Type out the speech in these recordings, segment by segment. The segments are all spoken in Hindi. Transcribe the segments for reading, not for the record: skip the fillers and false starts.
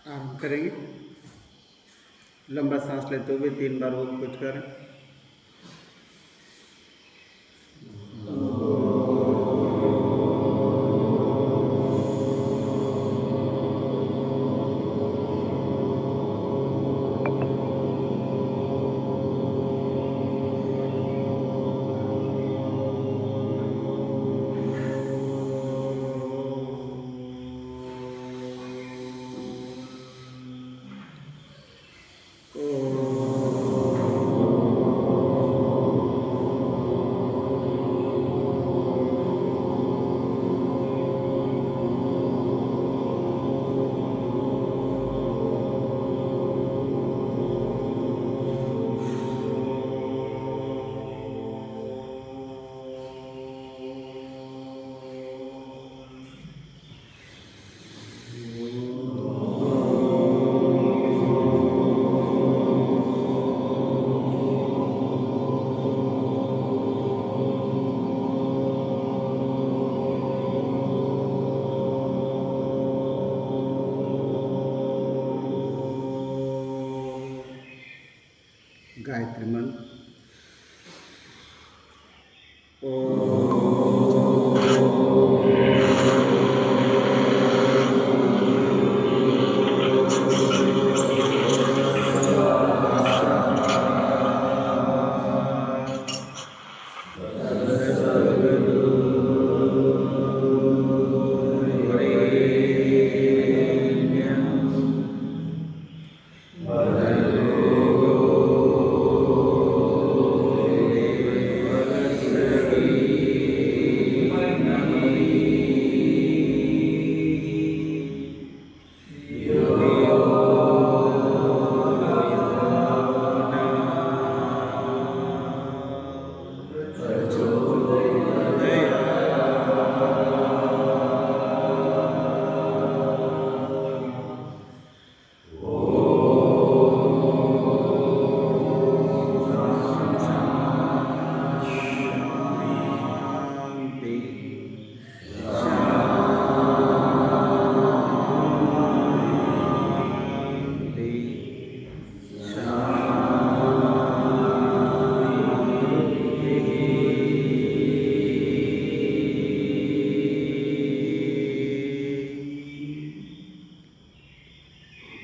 आराम करेंगे। लंबा सांस लेते हुए 3 बार ओम को उच्चारण करें। गायत्री मंत्र।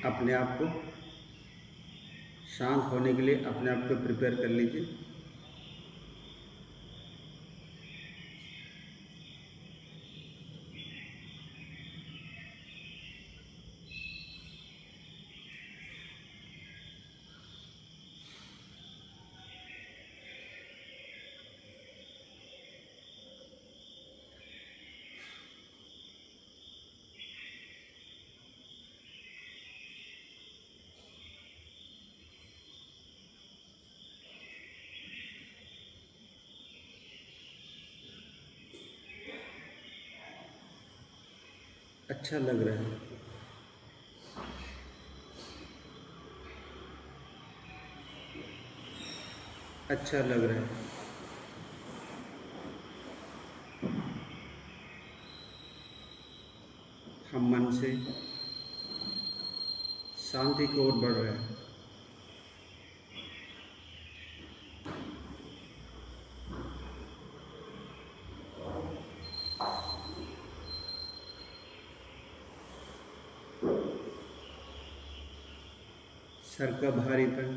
अपने आप को शांत होने के लिए अपने आप को प्रिपेयर कर लीजिए। अच्छा लग रहा है। अच्छा लग रहा है। हम मन से शांति की ओर बढ़ रहे हैं। सर का भारीपन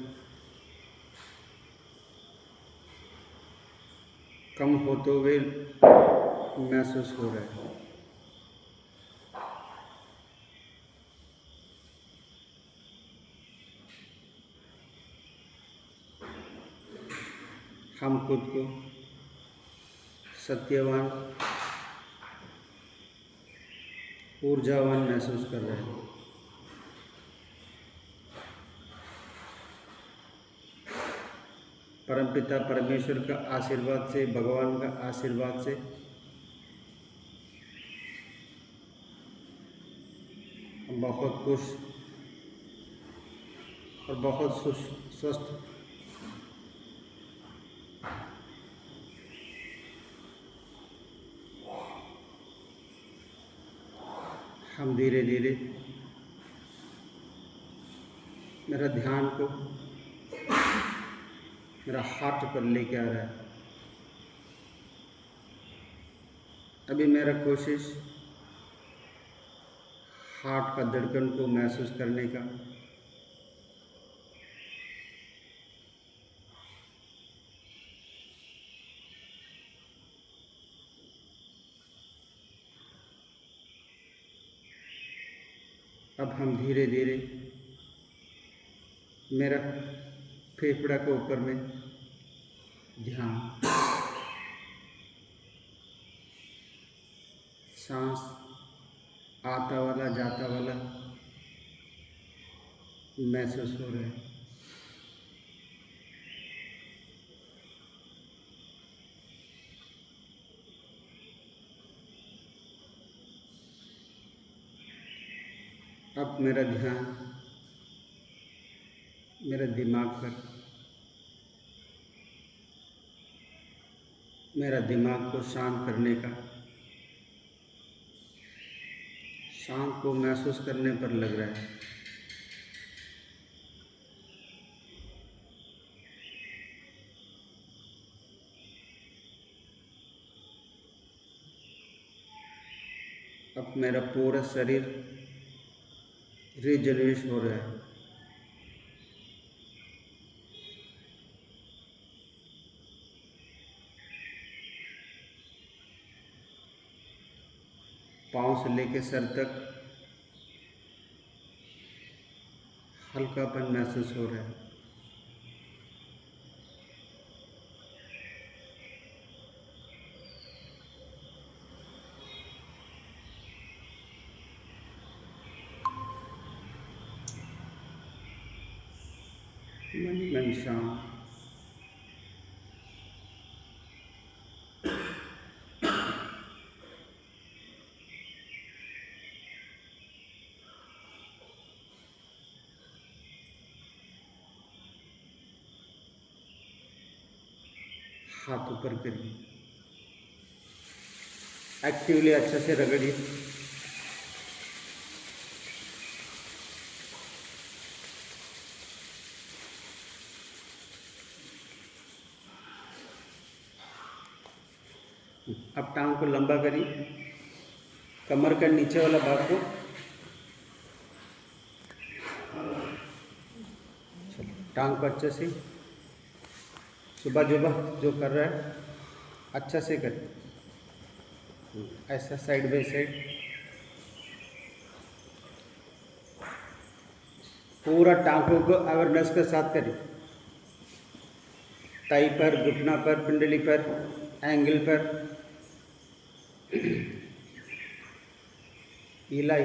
कम होते हुए महसूस हो रहा है। हम खुद को सत्यवान, ऊर्जावान महसूस कर रहे हैं। परमपिता परमेश्वर का आशीर्वाद से, भगवान का आशीर्वाद से हम बहुत खुश और बहुत स्वस्थ हम धीरे धीरे मेरा ध्यान को मेरा हार्ट पर लेके आ रहा है। अभी मेरा कोशिश हार्ट का धड़कन को महसूस करने का। अब हम धीरे धीरे मेरा फेफड़ा के ऊपर में ध्यान, सांस आता वाला जाता वाला महसूस हो रहा है। अब मेरा ध्यान मेरे दिमाग पर, मेरा दिमाग को शांत करने का, शांत को महसूस करने पर लग रहा है। अब मेरा पूरा शरीर रिजर्वेश हो रहा है। पाँव से लेकर सर तक हल्कापन महसूस हो रहा है। मन शांत। हाथ ऊपर करिए, एक्टिवली अच्छा से रगड़िए। अब टांग को लंबा करिए, कमर का नीचे वाला भाग को टांग को अच्छे से सुबह जो कर रहा है अच्छा से करें। ऐसा साइड बाई साइड पूरा टांगों को अवेयरनेस के साथ करें। टाई पर, घुटना पर, पिंडली पर, एंगल पर हिलाई,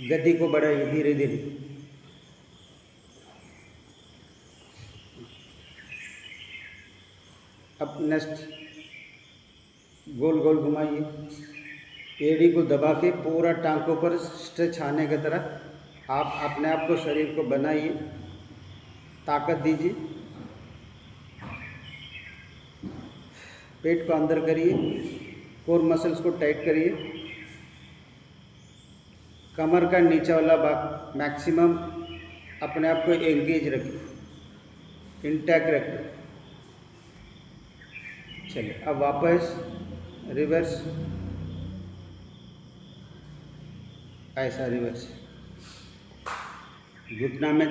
गति को बढ़ाइए धीरे धीरे। अब नेक्स्ट गोल गोल घुमाइए, एड़ी को दबा के पूरा टांगों पर स्ट्रेच आने की तरह आप अपने आप को, शरीर को बनाइए, ताकत दीजिए। पेट को अंदर करिए, कोर मसल्स को टाइट करिए। कमर का नीचे वाला भाग मैक्सिमम अपने आप को एंगेज रखिए, इंटैक्ट रखिए। चलिए अब वापस रिवर्स, ऐसा रिवर्स। घुटना में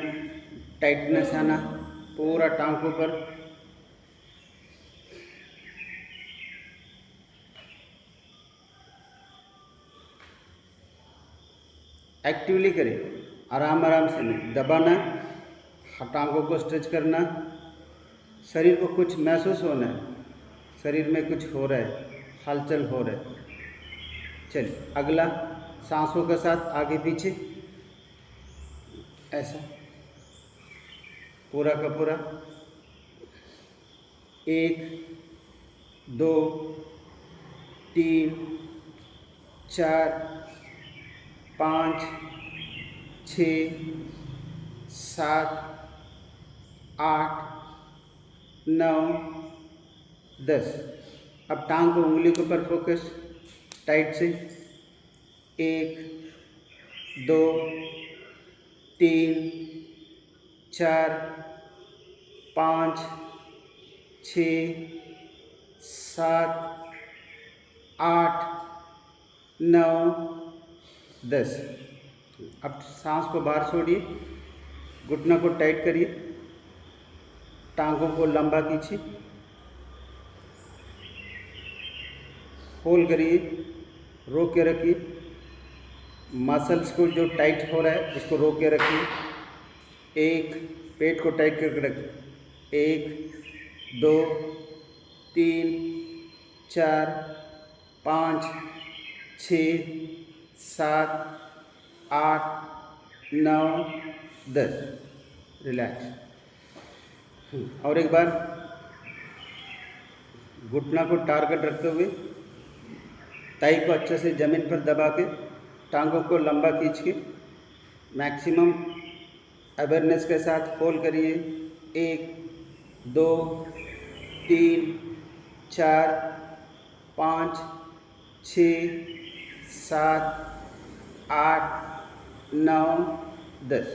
टाइटनेस आना, पूरा टांगों पर। एक्टिवली करें, आराम आराम से नहीं, दबाना, टांगों को स्ट्रेच करना, शरीर को कुछ महसूस होना है, शरीर में कुछ हो रहा है, हलचल हो रहा है। चलिए अगला, सांसों के साथ आगे पीछे, ऐसा पूरा का पूरा। 1 2 3 4 5 6 7 8 9 10। अब टांग को उंगली के ऊपर फोकस, टाइट से। 1 2 3 4 5 6 7 8 9 10। अब सांस को बाहर छोड़िए, घुटनों को टाइट करिए, टांगों को लंबा खींचिए, होल्ड करिए, रोक के रखिए। मसल्स को जो टाइट हो रहा है उसको रोक के रखिए। एक, पेट को टाइट करके रखिए। 1 2 3 4 5 6 7 8 9 10। रिलैक्स। और एक बार घुटना को टारगेट रखते हुए ताई को अच्छे से ज़मीन पर दबा के टांगों को लंबा खींच के मैक्सिमम अवेयरनेस के साथ होल्ड करिए। 1 2 3 4 5 6 7 8 9 10।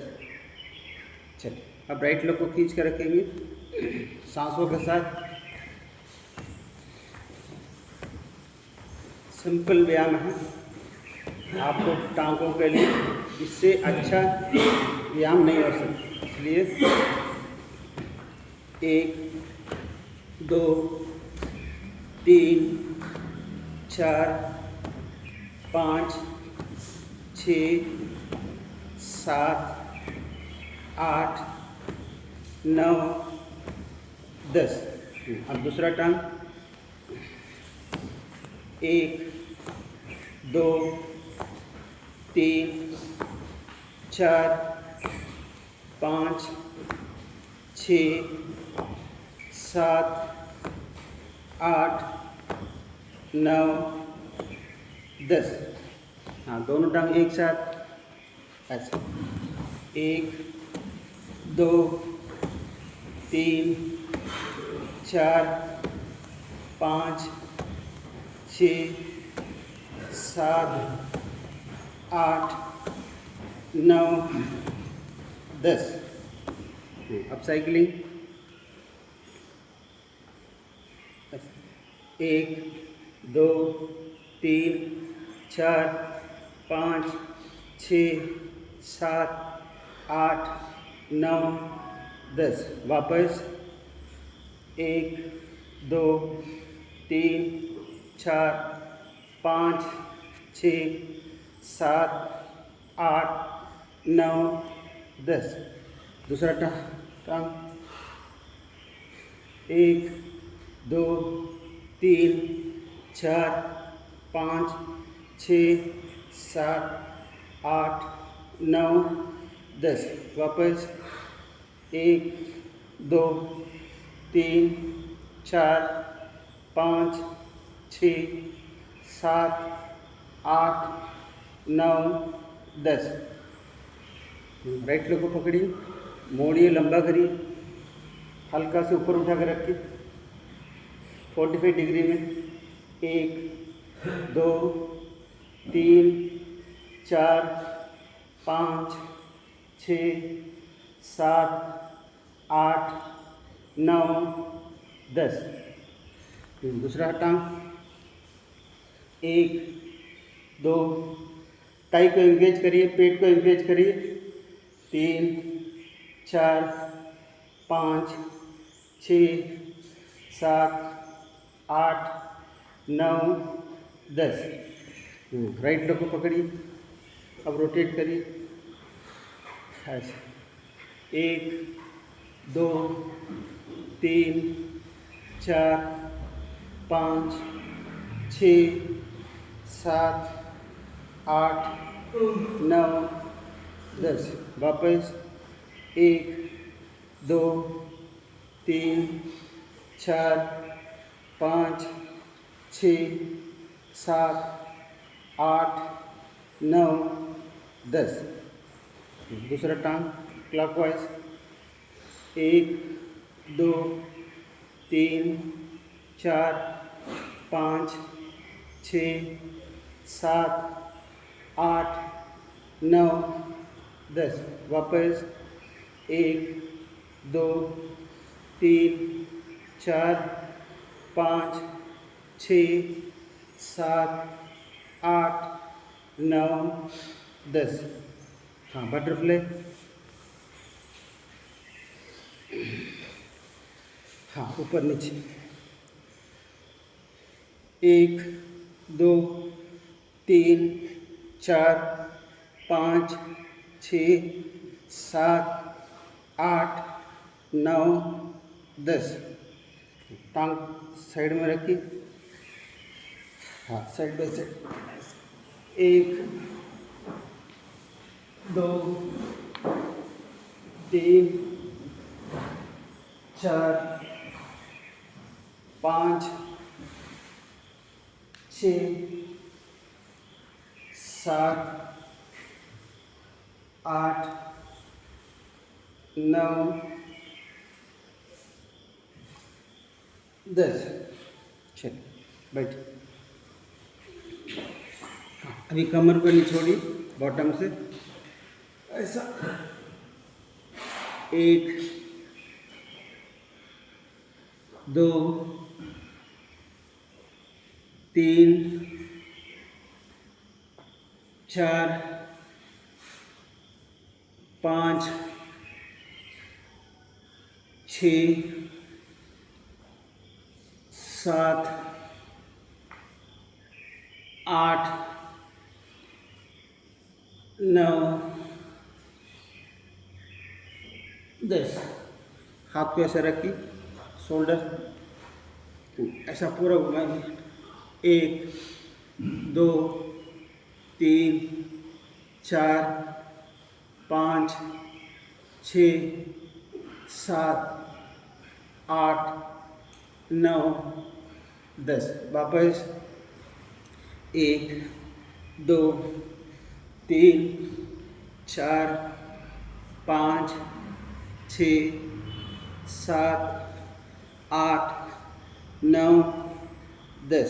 चलिए, अब राइट लेग को खींच कर रखेंगे सांसों के साथ। सिंपल व्यायाम है आपको टांगों के लिए, इससे अच्छा व्यायाम नहीं हो सकता। इसलिए 1 2 3 4 5 6 7 8 9 10। अब दूसरा टांग 1 2 3 4 5 6 7 8 9 10। हाँ, दोनों टांग एक साथ ऐसे। 1 2 3 4 5 6 7 8 9 10। अब साइकिलिंग 1 2 3 4 5 6 7 8 9 10। वापस 1 2 3 4 5 6 7 8 9 10। दूसरा टांग 1 2 3 4 5 6 7 8 9 10। वापस 1 2 3 4 5 6 7 8 9 10। राइट लेग को पकड़िए, मोड़िए, लंबा करिए, हल्का से ऊपर उठा कर रखिए 45 डिग्री में। 1 2 3 4 5 6 7 8 9 10। दूसरा टांग 1 2, टाई को एंगेज करिए, पेट को एंगेज करिए। 3 4 5 6 7 8 9 10। राइट लेग को पकड़िए, अब रोटेट करिए ऐसे। 1 2 3 4 5 6 7 8 9 10। वापस 1 2 3 4 5 6 7 8 9 10। दूसरा टांग क्लॉकवाइज 1 2 3 4 5 6 7 8 9 10। वापस 1 2 3 4 5 6 7 8 9 10। हाँ, बटरफ्लाई। हाँ, ऊपर नीचे 1 2 3 4 5 6 7 8 9 10। टांग साइड में रखिए। हाँ, साइड बाय साइड 1 2 3 4 5 6 7 8 9 10। चलिए बैठ। अभी कमर को नहीं छोड़िए, बॉटम से ऐसा 1 2 3 4 5 6 7 8 9 10। हाथ को ऐसा रखिए, शोल्डर ऐसा पूरा घुमाइए। 1 2 3 4 5 6 7 8 9 10। वापस 1 2 3 4 5 6 7 8 9 10।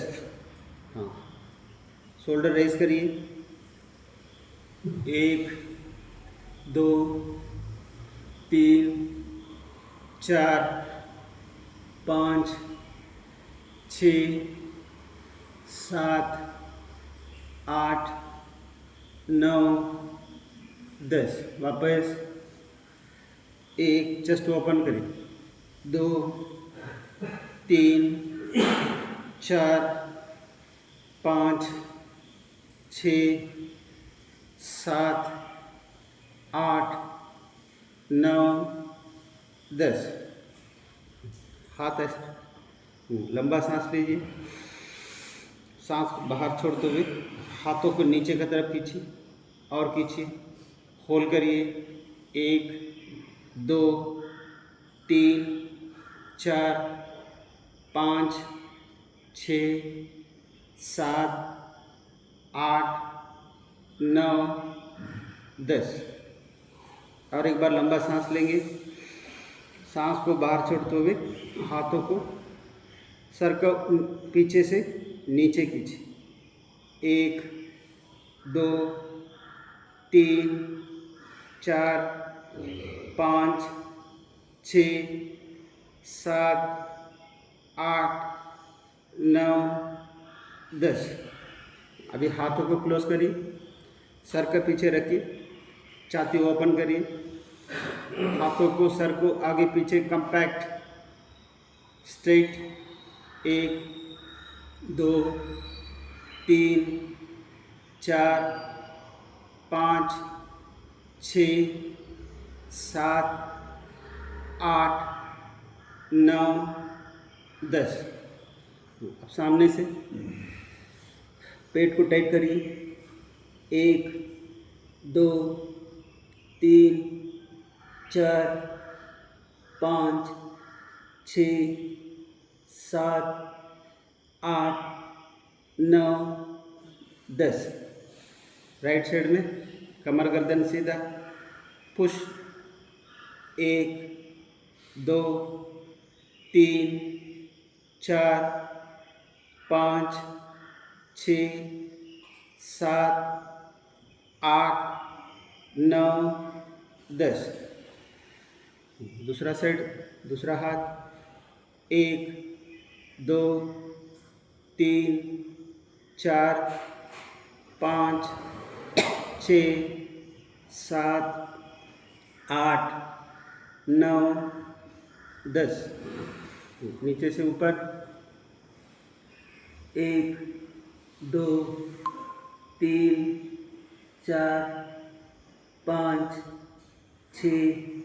हाँ, शोल्डर रेज करिए। 1 2 3 4 5 6 7 8 9 10। वापस 1, चेस्ट ओपन करिए। 2 3 4 5 6 7 8 9 10। हाथ ऐसा लंबा सांस लीजिए। सांस बाहर छोड़ते हुए हाथों को नीचे की तरफ खींचिए और खींचिए। होल्ड करिए। 1 2 3 4 5 6 7 8 9 10। और एक बार लंबा सांस लेंगे। सांस को बाहर छोड़ते हुए हाथों को सर का पीछे से नीचे खींचिए। 1 2 3 4 5 6 7 8 9 10। अभी हाथों को क्लोज करिए, सर के पीछे रखिए, छाती ओपन करिए। हाथों को सर को आगे पीछे कंपैक्ट स्ट्रेट। 1 2 3 4 5 6 7 8 9 10। अब सामने से पेट को टाइट करिए। 1 2 3 4 5 6 7 8 9 10। राइट साइड में कमर गर्दन सीधा। पुश। 1 2 3 4 5 6 7 8 9 10। दूसरा साइड, दूसरा हाथ। 1 2 3 4 5 6 7 8 9 10। नीचे से ऊपर। 1 2 3 4 5 6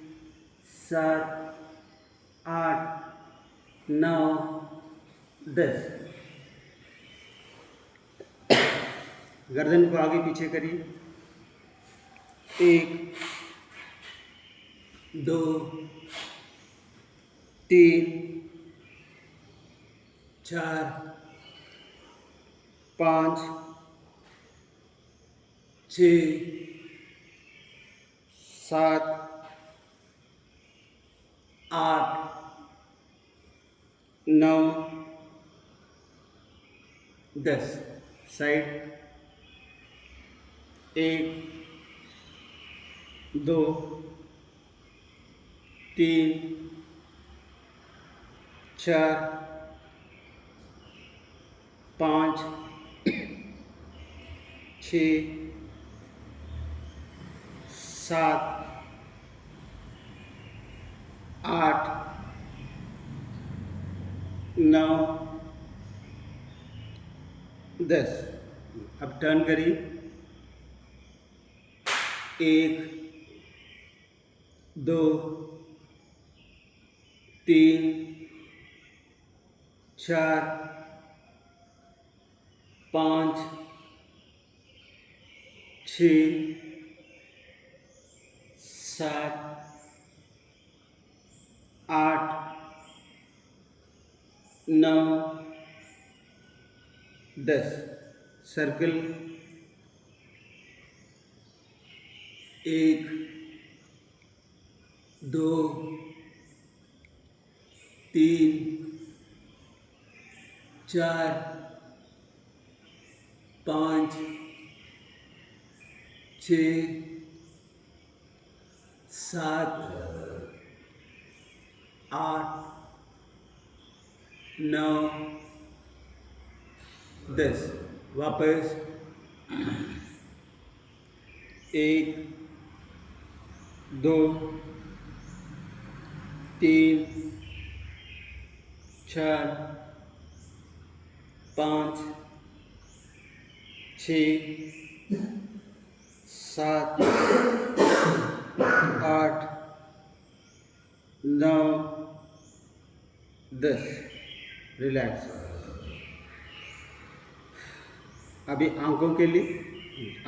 7 8 9 10। गर्दन को आगे पीछे करिए। 1 2 3 4 5 6 7 8 9 10। साइड। 1 2 3 4 5 6 7 8 9 10। अब टर्न करिए। 1 2 3 4 5 6 7 8 9 10। सर्कल। 1 2 3 4 5 6 7 8 9 10। वापस। 1 2 3 4 5 6 7 8 9 10। रिलैक्स। अभी आंखों के लिए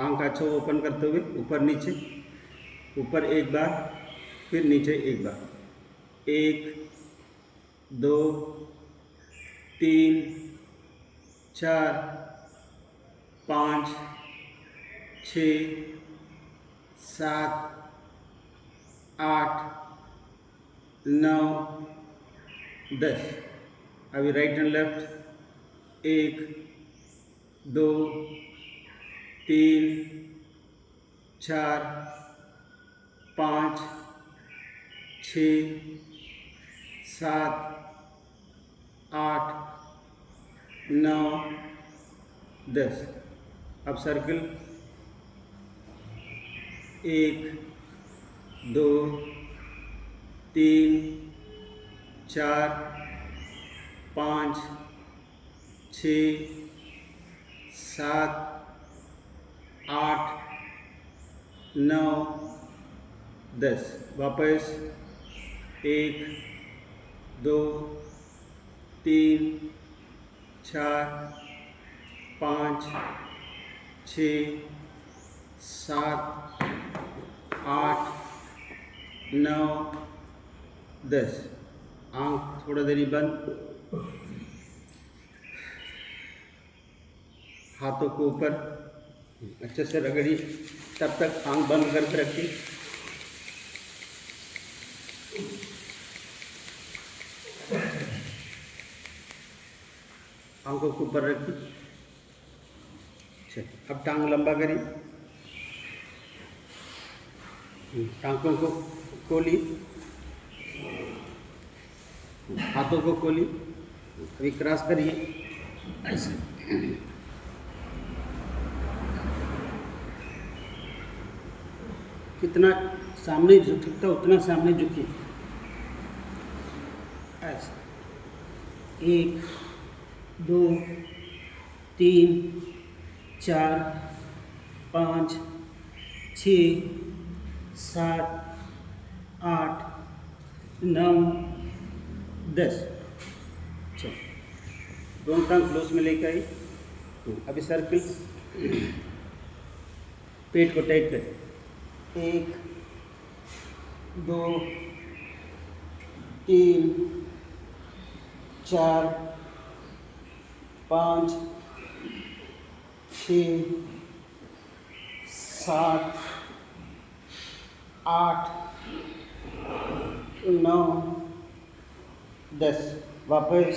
आंख अच्छा ओपन करते हुए ऊपर नीचे, ऊपर एक बार, फिर नीचे एक बार। 1 2 3 4 5 6 7 8 9 10। अभी राइट एंड लेफ्ट। 1 2 3 4 5 6 7 8 9 10। अब सर्कल। 1 2 3 4 5 6 7 8 9 10। वापस। 1 2 3 4 5 6 7 8 9 10। आँख थोड़ा देरी बंद। हाथों को ऊपर अच्छे से रगड़ी, तब तक आँख बंद करके रखिए। आंखों को ऊपर रखिए। चलिए अब टांग लंबा करिए। टांगों को खोली, हाथों को खोली, अभी क्रॉस करिए ऐसे। कितना सामने झुक सकता उतना सामने झुकिए ऐसे। 1 2 3 4 5 6 7 8 9 10। चलो दोनों टांग क्लोज में लेकर आई। अभी सर्किल, पेट को टाइट करें। 1 2 3 4 5 6 7 8 9 10। वापस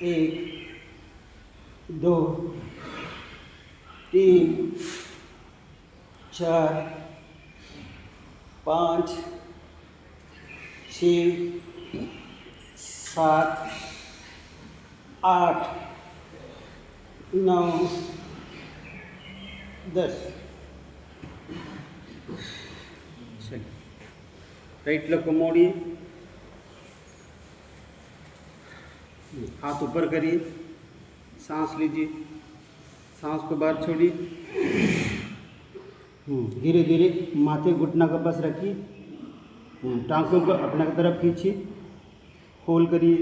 1 2 3 4 5 6 7 8 9 10। चलिए राइट लेग को मोड़िए, हाथ ऊपर करिए, सांस लीजिए, सांस को बाहर छोड़िए। धीरे धीरे माथे घुटना का पास रखिए, टांगों को अपने तरफ खींचिए, होल्ड करिए।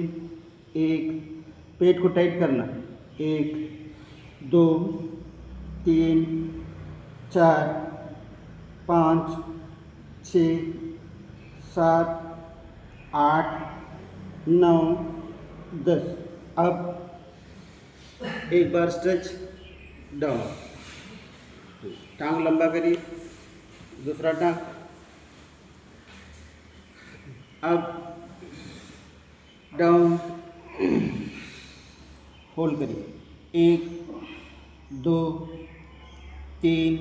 1 पेट को टाइट करना। 1 2 3 4 5 6 7 8 9 10। अब एक बार स्ट्रेच डाउन, टांग लंबा करिए, दूसरा टांग। अब डाउन, होल्ड करिए। 1 2 3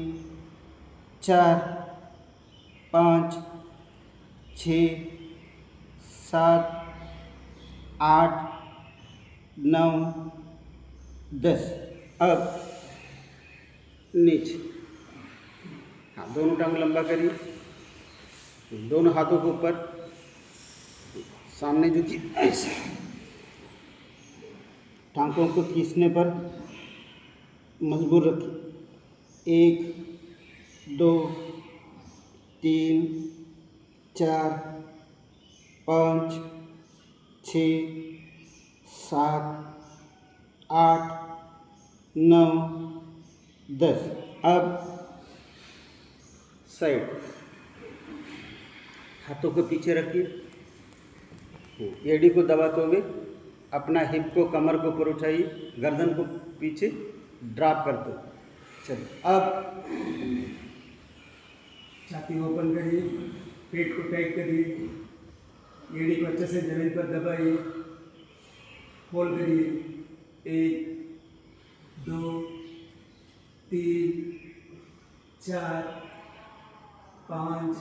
4 5 6 7 8 9 10। अब नीचे, हाँ दोनों टांग लंबा करिए, दोनों हाथों को ऊपर, सामने झुकिए ऐसे। टांगों को खींचने पर मजबूत रखिए। 1 2 3 4 5 6 7 8 9 10। अब साइड, हाथों को पीछे रखिए, एड़ी को दबाते हुए अपना हिप को, कमर को ऊपर उठाइए, गर्दन को पीछे ड्रॉप करते हुए। चलिए अब छाती ओपन करिए, पेट को टाइट करिए, एड़ी को अच्छे से जमीन पर दबाइए, होल्ड करिए। 1 2 3 4 5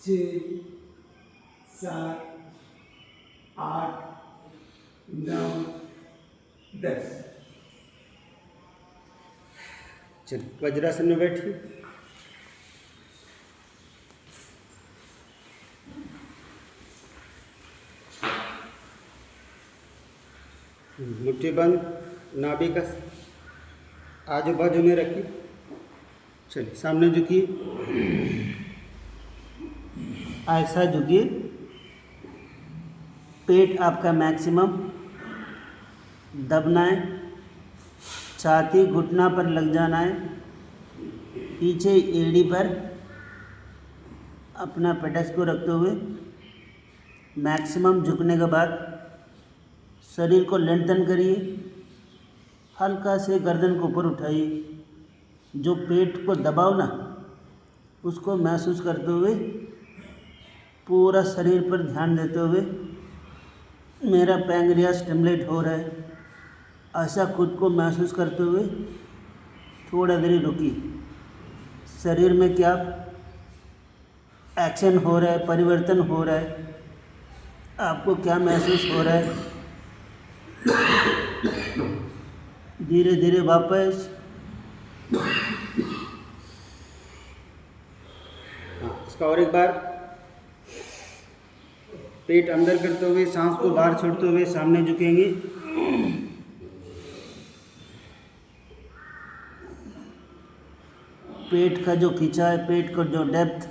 6 7 8 9 10। चलिए वज्रासन में बैठिए, मुट्ठी बंद, नाभि का आजू बाजू में रखिए। चलिए सामने झुकिए, ऐसा झुकिए, पेट आपका मैक्सिमम दबना है, छाती घुटना पर लग जाना है, पीछे एड़ी पर अपना पेटस को रखते हुए मैक्सिमम झुकने के बाद शरीर को लेंथन करिए, हल्का से गर्दन को ऊपर उठाइए, जो पेट को दबाव ना उसको महसूस करते हुए पूरा शरीर पर ध्यान देते हुए मेरा पैंक्रियास स्टिमुलेट हो रहा है, ऐसा खुद को महसूस करते हुए थोड़ा देर रुकिए। शरीर में क्या एक्शन हो रहा है, परिवर्तन हो रहा है, आपको क्या महसूस हो रहा है। धीरे धीरे वापस। हाँ, इसका और एक बार। पेट अंदर करते हुए, सांस को बाहर छोड़ते हुए सामने झुकेंगे। पेट का जो खिंचा है, पेट का जो डेप्थ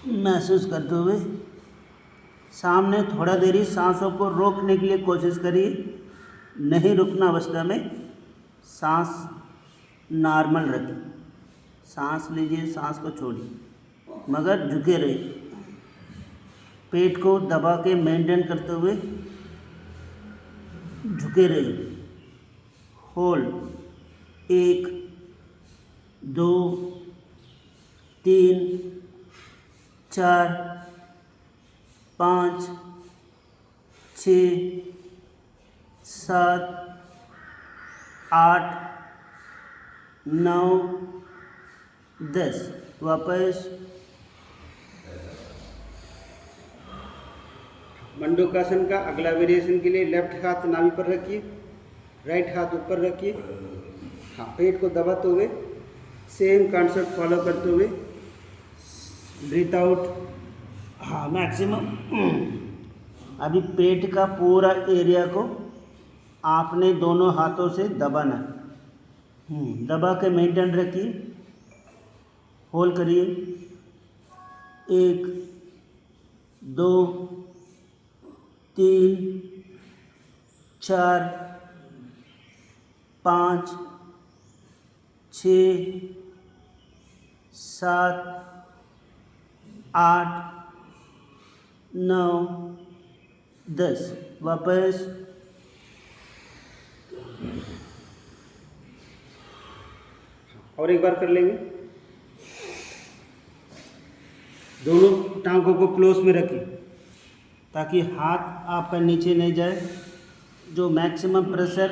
महसूस करते हुए सामने थोड़ा देरी सांसों को रोकने के लिए कोशिश करिए। नहीं रुकना अवस्था में सांस नॉर्मल रखिए। सांस लीजिए, सांस को छोड़िए, मगर झुके रहिए। पेट को दबा के मेंटेन करते हुए झुके रहिए। होल्ड 1 2 3 4 5 6 7 8 9 10। वापस। मंडूकासन का अगला वेरिएशन के लिए लेफ्ट हाथ नाभि पर रखिए, राइट हाथ ऊपर रखिए। हाँ, पेट को दबाते हुए सेम कॉन्सेप्ट फॉलो करते हुए ब्रीथ आउट। हाँ, मैक्सिमम। अभी पेट का पूरा एरिया को आपने दोनों हाथों से दबाना है। दबा के मेंटेन रखिए। होल्ड करिए। 1 2 3 4 5 6 7 8 9 10। वापस। और एक बार कर लेंगे। दोनों टांगों को क्लोज में रखिए ताकि हाथ आपका नीचे नहीं जाए। जो मैक्सिमम प्रेशर,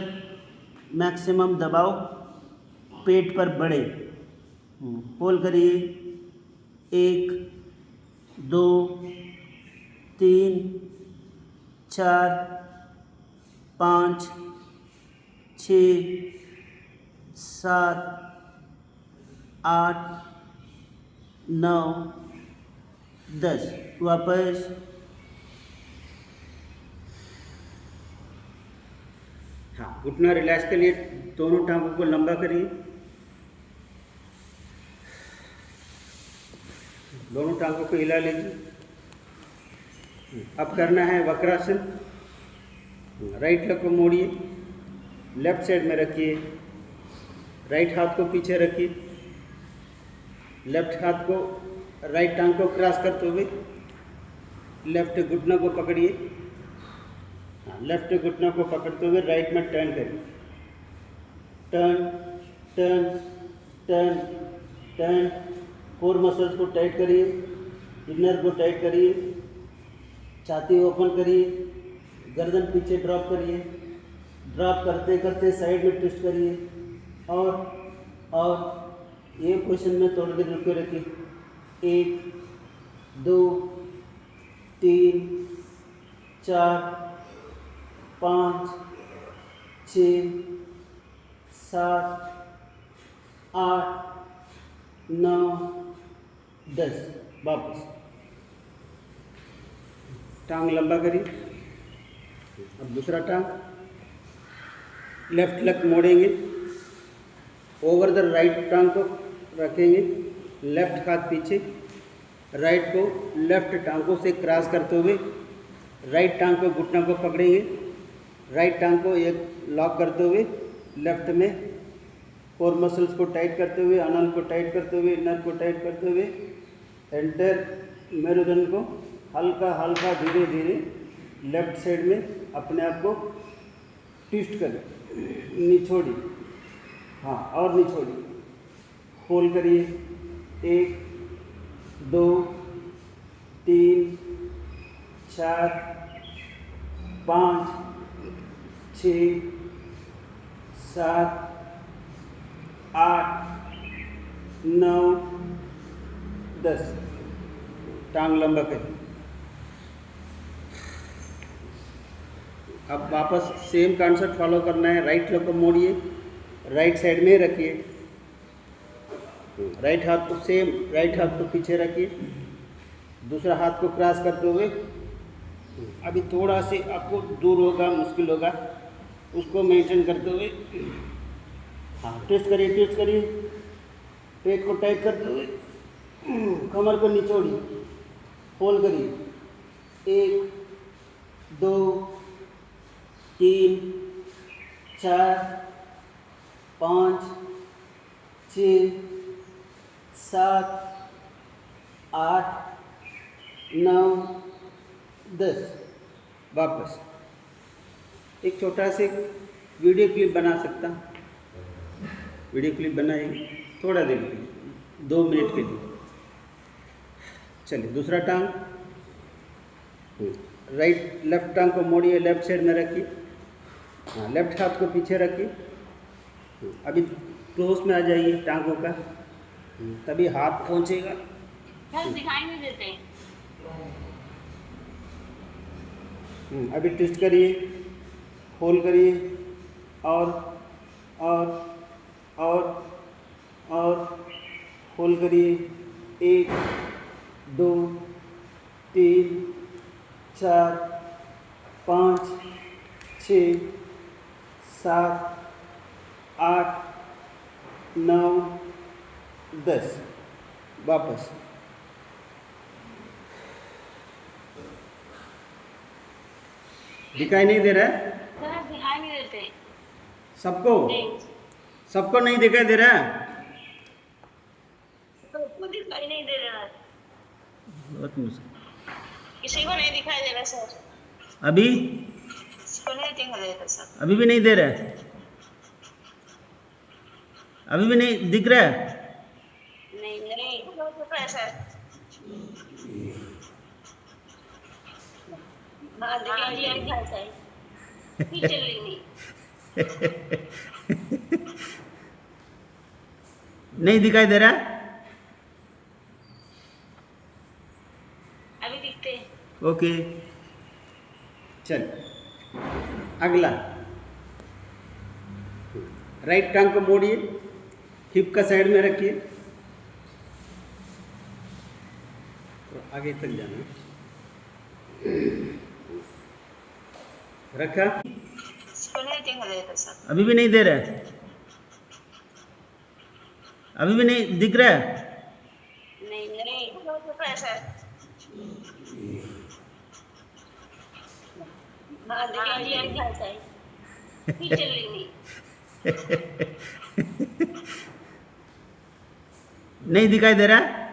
मैक्सिमम दबाव पेट पर बढ़े। होल्ड करिए। 1 2 3 4 5 6 7 8 9 10। वापस। हाँ, घुटना रिलैक्स के लिए दोनों टांगों को लंबा करिए। दोनों टांगों को हिला लीजिए। अब करना है वक्रासन। राइट लेग को मोड़िए, लेफ्ट साइड में रखिए। राइट हाथ को पीछे रखिए। लेफ्ट हाथ को राइट टांग को क्रॉस करते हुए लेफ्ट घुटना को पकड़िए। लेफ्ट घुटना को पकड़ते हुए राइट में टर्न करिए। Turn turn turn turn. Core muscles को टाइट करिए, इनर को टाइट करिए, छाती ओपन करिए, गर्दन पीछे ड्रॉप करिए। ड्रॉप करते करते साइड में ट्विस्ट करिए। और ये पोजीशन में थोड़ी देर रुके रखिए। 1 2 3 4 5 6 7 8 9 10। वापस। टांग लंबा करिए। अब दूसरा टांग लेफ्ट लेग मोड़ेंगे। ओवर द राइट टांग को रखेंगे, लेफ्ट हाथ पीछे। राइट को लेफ्ट टांगों से क्रॉस करते हुए राइट टांग को घुटना को पकड़ेंगे। राइट टांग को एक लॉक करते हुए लेफ्ट में कोर मसल्स को टाइट करते हुए, अनल को टाइट करते हुए, इनर को टाइट करते हुए एंटर मेरुदंड को हल्का हल्का धीरे धीरे लेफ्ट साइड में अपने आप को ट्विस्ट करें। निछोड़िए। हाँ, और निछोड़िए। होल्ड करिए। 1 2 3 4 5 6 7 8 9 10। टांग लंबा करिए। अब वापस सेम कॉन्सेप्ट फॉलो करना है। राइट लेग को मोड़िए, राइट साइड में रखिए, राइट हाथ को सेम राइट हाथ को पीछे रखिए, दूसरा हाथ को क्रॉस करते हुए, अभी थोड़ा से आपको दूर होगा, मुश्किल होगा, उसको मेंटेन करते हुए, हाँ ट्विस्ट करिए, पेट को टाइट करते हुए कमर को निचोड़िए, होल्ड करिए, 1 2 3 4 5 6 7 8 9 10। वापस एक छोटा से वीडियो क्लिप बना सकता, वीडियो क्लिप बनाइए थोड़ा देर के लिए, 2 मिनट के लिए। चलिए दूसरा टांग, राइट लेफ्ट टांग को मोड़िए, लेफ्ट साइड में रखिए, हाँ लेफ्ट हाथ को पीछे रखिए, अभी क्लोज में आ जाइए टांगों का, तभी हाथ पहुंचेगा। दिखाई नहीं देते। अभी ट्विस्ट करिए, होल्ड करिए, और होल्ड करिए, 1 2 3 4 5 6 7 8 9 10। वापस दिखाई नहीं दे रहा है सर दिखाई नहीं देते सबको? नहीं, सबको नहीं दिखाई दे रहा है? सबको दिखाई नहीं दे रहा है, बहुत मुश्किल। किसी को नहीं दिखाई दे रहा सर, अभी किसी को नहीं दिखाई दे रहा सर। अभी भी नहीं दे रहा है? अभी भी नहीं दिख रहा है? नहीं हो चुका है सर। हाँ दिखाई दिया है सर, चल रही नहीं। नहीं दिखाई दे रहा है? अभी दिखते हैं। ओके चल अगला, राइट टांग को मोड़िए, हिप का साइड में रखिए, तो आगे तक जाना, रखा, किसी को नहीं दिखाई दे रहा सर। अभी भी नहीं दे रहा है? अभी भी नहीं दिख रहा है? नहीं हो चुका है सर। हाँ दिखाई दिया है सर, चल रही नहीं। नहीं दिखाई दे रहा है?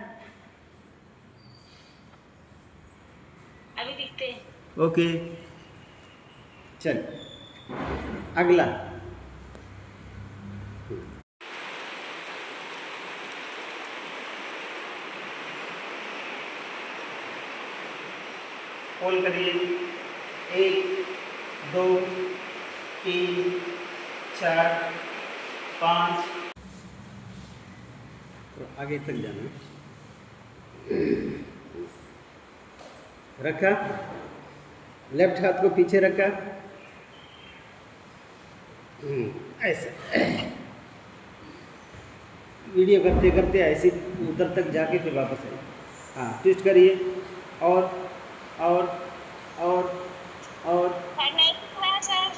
अभी दिखते हैं। ओके चल अगला, होल्ड करिए, 1 2 3 4 5, तो आगे तक जाना, रखा, लेफ्ट हाथ को पीछे रखा, ऐसे वीडियो करते करते ऐसे उधर तक जाके फिर वापस आइए, हाँ ट्विस्ट करिए, और नहीं दिख रहा है सर।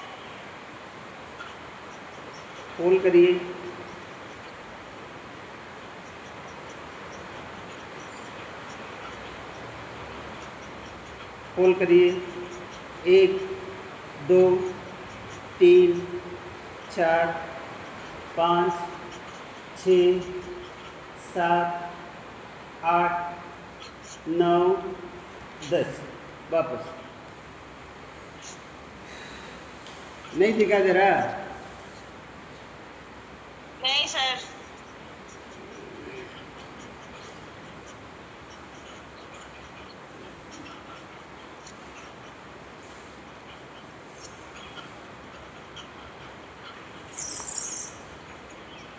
होल्ड करिए, होल्ड करिए, 1 2 3 4 5 6 7 8 9 10। वापस नहीं दिखा दे रहा? नहीं सर।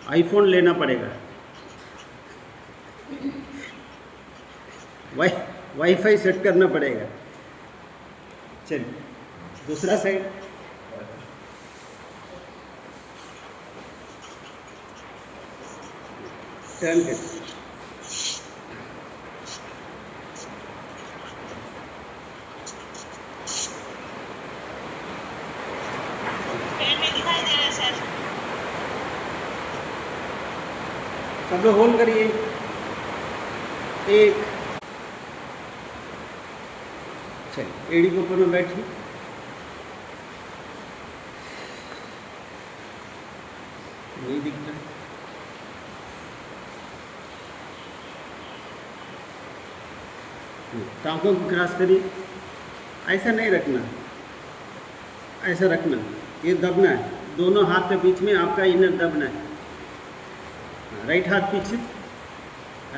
आईफोन लेना पड़ेगा। वाई वाईफाई सेट करना पड़ेगा। चलिए दूसरा साइड। टर्न कर। पेन में दिखाई दे रहा है सर। सब लोग होल्ड करिए। एक, चलिए एड़ी के ऊपर में बैठिए। नहीं दिख रहा। टांगों को क्रॉस करिए। ऐसा नहीं रखना, ऐसा रखना, ये दबना है। दोनों हाथ के बीच में आपका इनर दबना है। राइट हाथ पीछे,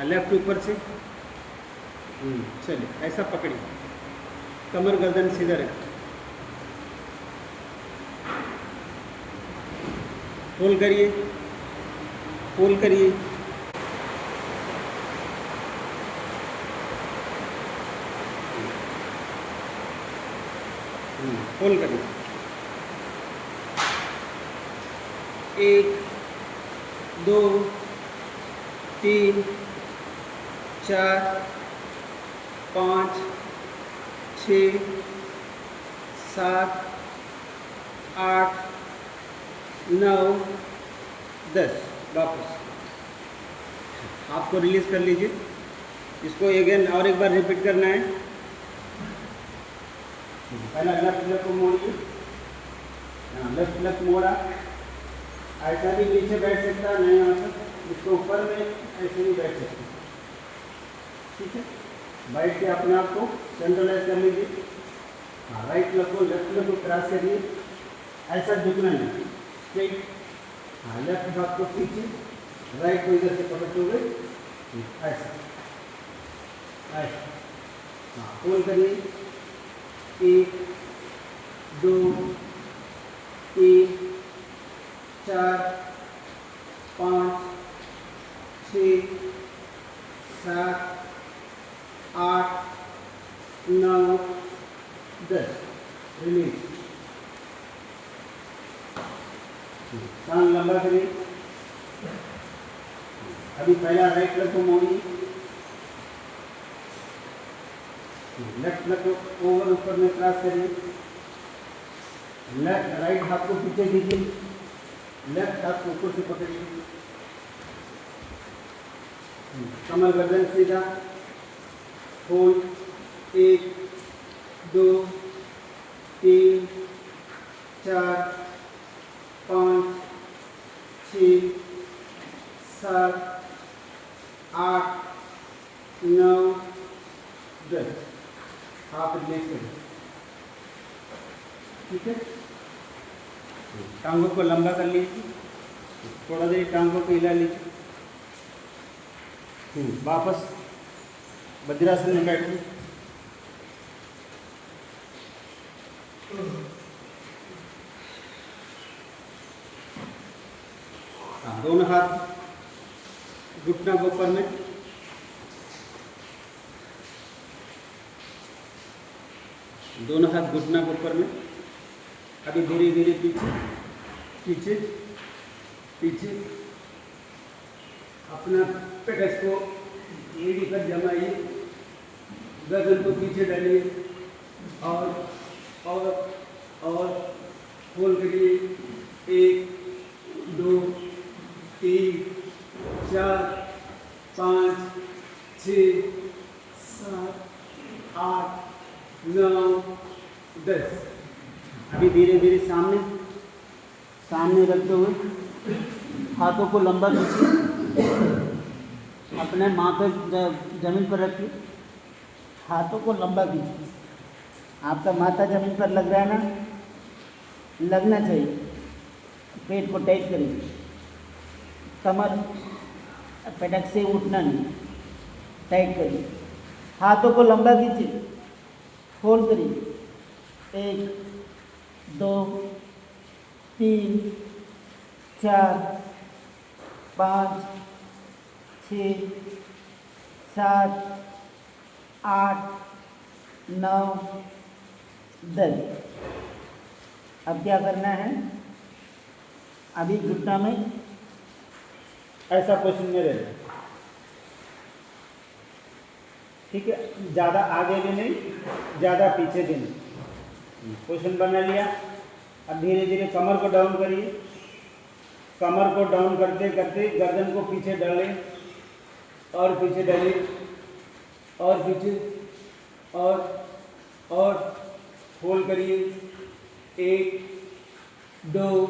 लेफ्ट ऊपर से। चलिए ऐसा पकड़िए, कमर गर्दन सीधा रखें। होल्ड करिए, होल्ड करिए। होल्ड करिए। एक, दो, तीन, चार, पाँच, 6, 7, 8, 9, 10। वापस आपको रिलीज कर लीजिए। इसको अगेन और एक बार रिपीट करना है। पहला लेफ्ट लेग को मोड़िए। लेफ्ट लेग मोड़ा। ऐसा भी नीचे बैठ सकता नहीं, यहाँ से इसको ऊपर में ऐसे भी बैठ सकते। ठीक है, बैठ के अपने आप को सेंट्रलाइज कर लीजिए। हाँ, राइट लेग को लेफ्ट लेग को क्रॉस करिए। ऐसा झुकना नहीं, स्ट्रेट। हाँ, लेफ्ट हाथ को पीछे, राइट को इधर से पकड़ते हुए ऐसा ऐसा। हाँ, होल्ड करिए। 1, 2, 3, 4, 5, 6, 7, 8, 9, 10। रिलीज। टांग लंबा करिए। अभी पहला राइट लेग को मोड़िए। लेफ्ट लेग को ओवर ऊपर में क्रॉस करिए। लेफ्ट राइट हाथ को पीछे कीजिए। लेफ्ट हाथ को ऊपर से पकड़िए। कमर गर्दन सीधा। होल्ड। 1, 2, 3, 4, 5, 6, 7, 8, 9, 10। हाथ रिलीज करें। ठीक है, टांगों को लंबा कर लीजिए। थोड़ा देर टांगों को हिला लीजिए। वापस वज्रासन में बैठिए। हाँ, दोनों हाथ घुटना के ऊपर में। दोनों हाथ घुटना के ऊपर में। अभी धीरे धीरे पीछे पीछे पीछे। अपना पेटस को एड़ी पर जमाइए। गर्दन को पीछे डालिए और होल्ड करिए। 1, 2, 3, 4, 5, 6, 7, 8, 9, 10। अभी धीरे धीरे सामने सामने रखते हुए हाथों को लंबा खींचिए। अपने माथे जमीन पर रखिए। हाथों को लंबा कीजिए। आपका माथा जमीन पर लग रहा है ना, लगना चाहिए। पेट को टाइट करिए। कमर पटक से उठना नहीं, टाइट करिए। हाथों को लंबा कीजिए। होल्ड करिए। 1, 2, 3, 4, 5, 6, 7, 8 9 10। अब क्या करना है, अभी घुटना में ऐसा पोजीशन में रहना, ठीक है। ज़्यादा आगे भी नहीं, ज़्यादा पीछे भी नहीं। पोजीशन बना लिया। अब धीरे धीरे कमर को डाउन करिए। कमर को डाउन करते करते गर्दन को पीछे डालें और पीछे डालिए और पीछे और होल्ड करिए। 1 2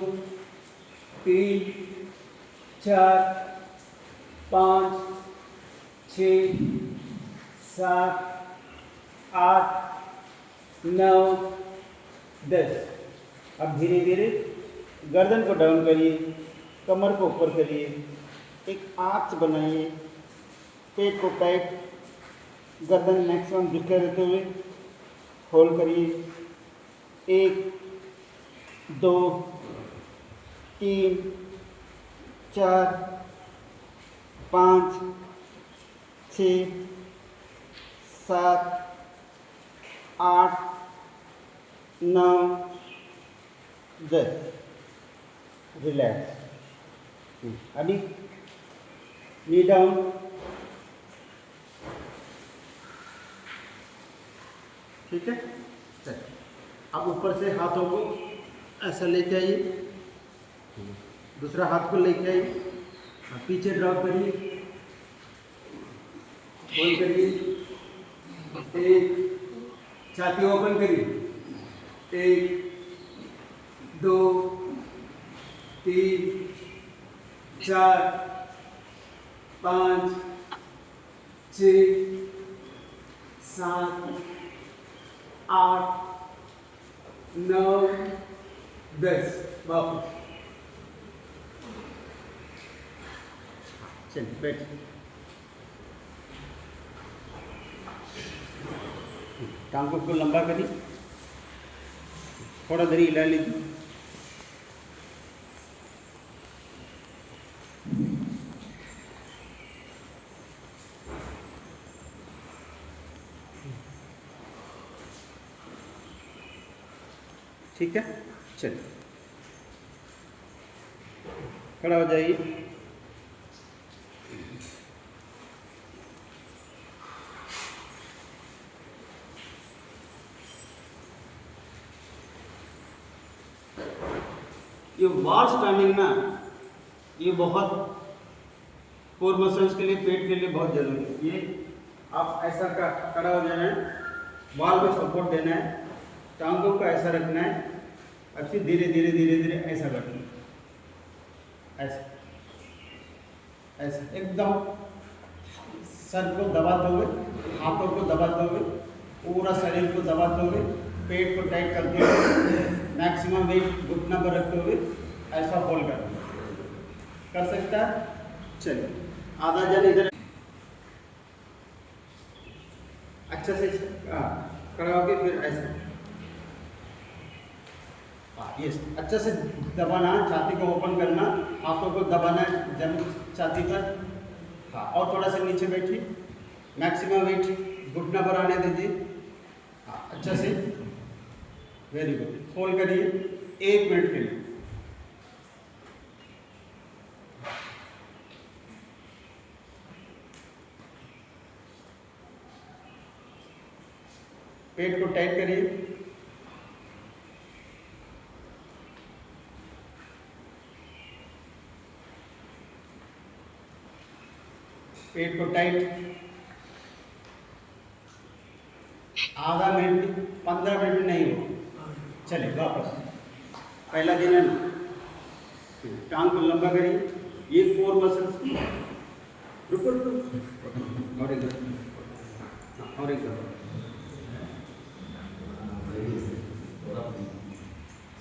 3 4 5 6 7 8 9 10। अब धीरे धीरे गर्दन को डाउन करिए, कमर को ऊपर करिए, एक आर्च बनाइए, पेट को टाइट, गर्दन मैक्सिमम झुके रहते हुए होल्ड करिए। 1 2 3 4 5 6 7 8 9 10। रिलैक्स। अभी नी डाउन, ठीक है। चलिए अब ऊपर से हाथों को ऐसा लेके आइए, दूसरा हाथ को लेके आइए, पीछे ड्रॉप करिए, होल्ड करिए। 1 छाती ओपन करिए। 1 2 3 4 5 6 7 8 9 10। वापस चलिए बैठ। टांगों को लंबा करिए, थोड़ा देर हिला लीजिए। ठीक है। चलिए खड़ा हो जाइए। ये वॉल स्टैंडिंग ना, ये बहुत कोर मसल्स के लिए, पेट के लिए बहुत जरूरी है। ये आप ऐसा खड़ा हो जाना है, वॉल को सपोर्ट देना है, टांगों को ऐसा रखना है, अब फिर धीरे धीरे धीरे धीरे ऐसा रखना है, ऐसा ऐसा एकदम सर को दबाते हुए, हाथों को दबाते हुए, पूरा शरीर को दबाते हुए, पेट को टाइट करते हुए, मैक्सिमम वेट घुटना पर रखते हुए ऐसा होल्ड कर सकता है। चलिए आधा जन इधर अच्छा से खड़ा होके फिर ऐसा, यस, अच्छा से दबाना, छाती को ओपन करना, हाथों को दबाना जमीन छाती पर। हाँ, और थोड़ा सा नीचे बैठिए, मैक्सिमम वेट घुटना पर आने दीजिए। हाँ, अच्छा से, वेरी गुड। होल्ड करिए 1 मिनट के लिए। पेट को टाइट करिए। पेट को टाइट। आधा मिनट, 15 मिनट नहीं हो। चलिए वापस, पहला दिन है ना, टांग को लंबा करिए, ये 4 मसल्स। रुको रुको, और एक और एक।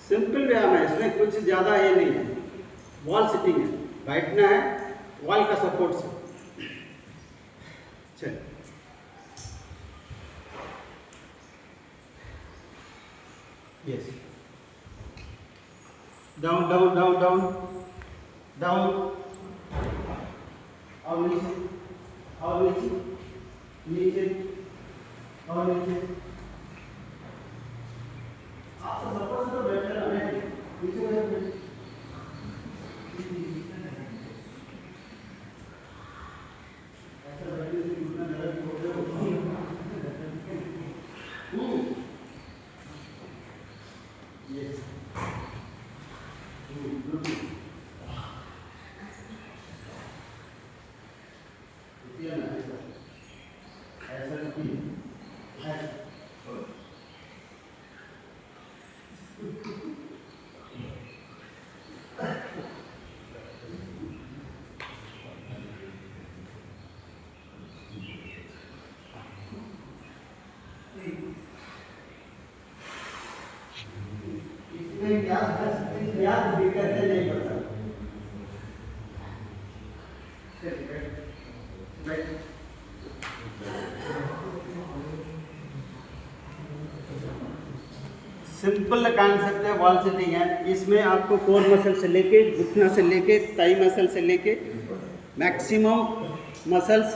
सिंपल व्यायाम है, इसमें कुछ ज़्यादा ये नहीं है। वॉल सिटिंग है, बैठना है वॉल का सपोर्ट से। चलिए yes, down down down down down, और नीचे नीचे, और नीचे आप सपोज तो बैठ रहे हैं नीचे बैठ ऐसा बैठने से घुटना दर्द होता है। यस ऐसा नहीं इसमें क्या दिक्कत है नहीं पता। सिंपल कॉन्सेप्ट है वॉल सिटिंग है। इसमें आपको कोर मसल से लेके घुटना से लेके थाई मसल से लेके मैक्सिमम मसल्स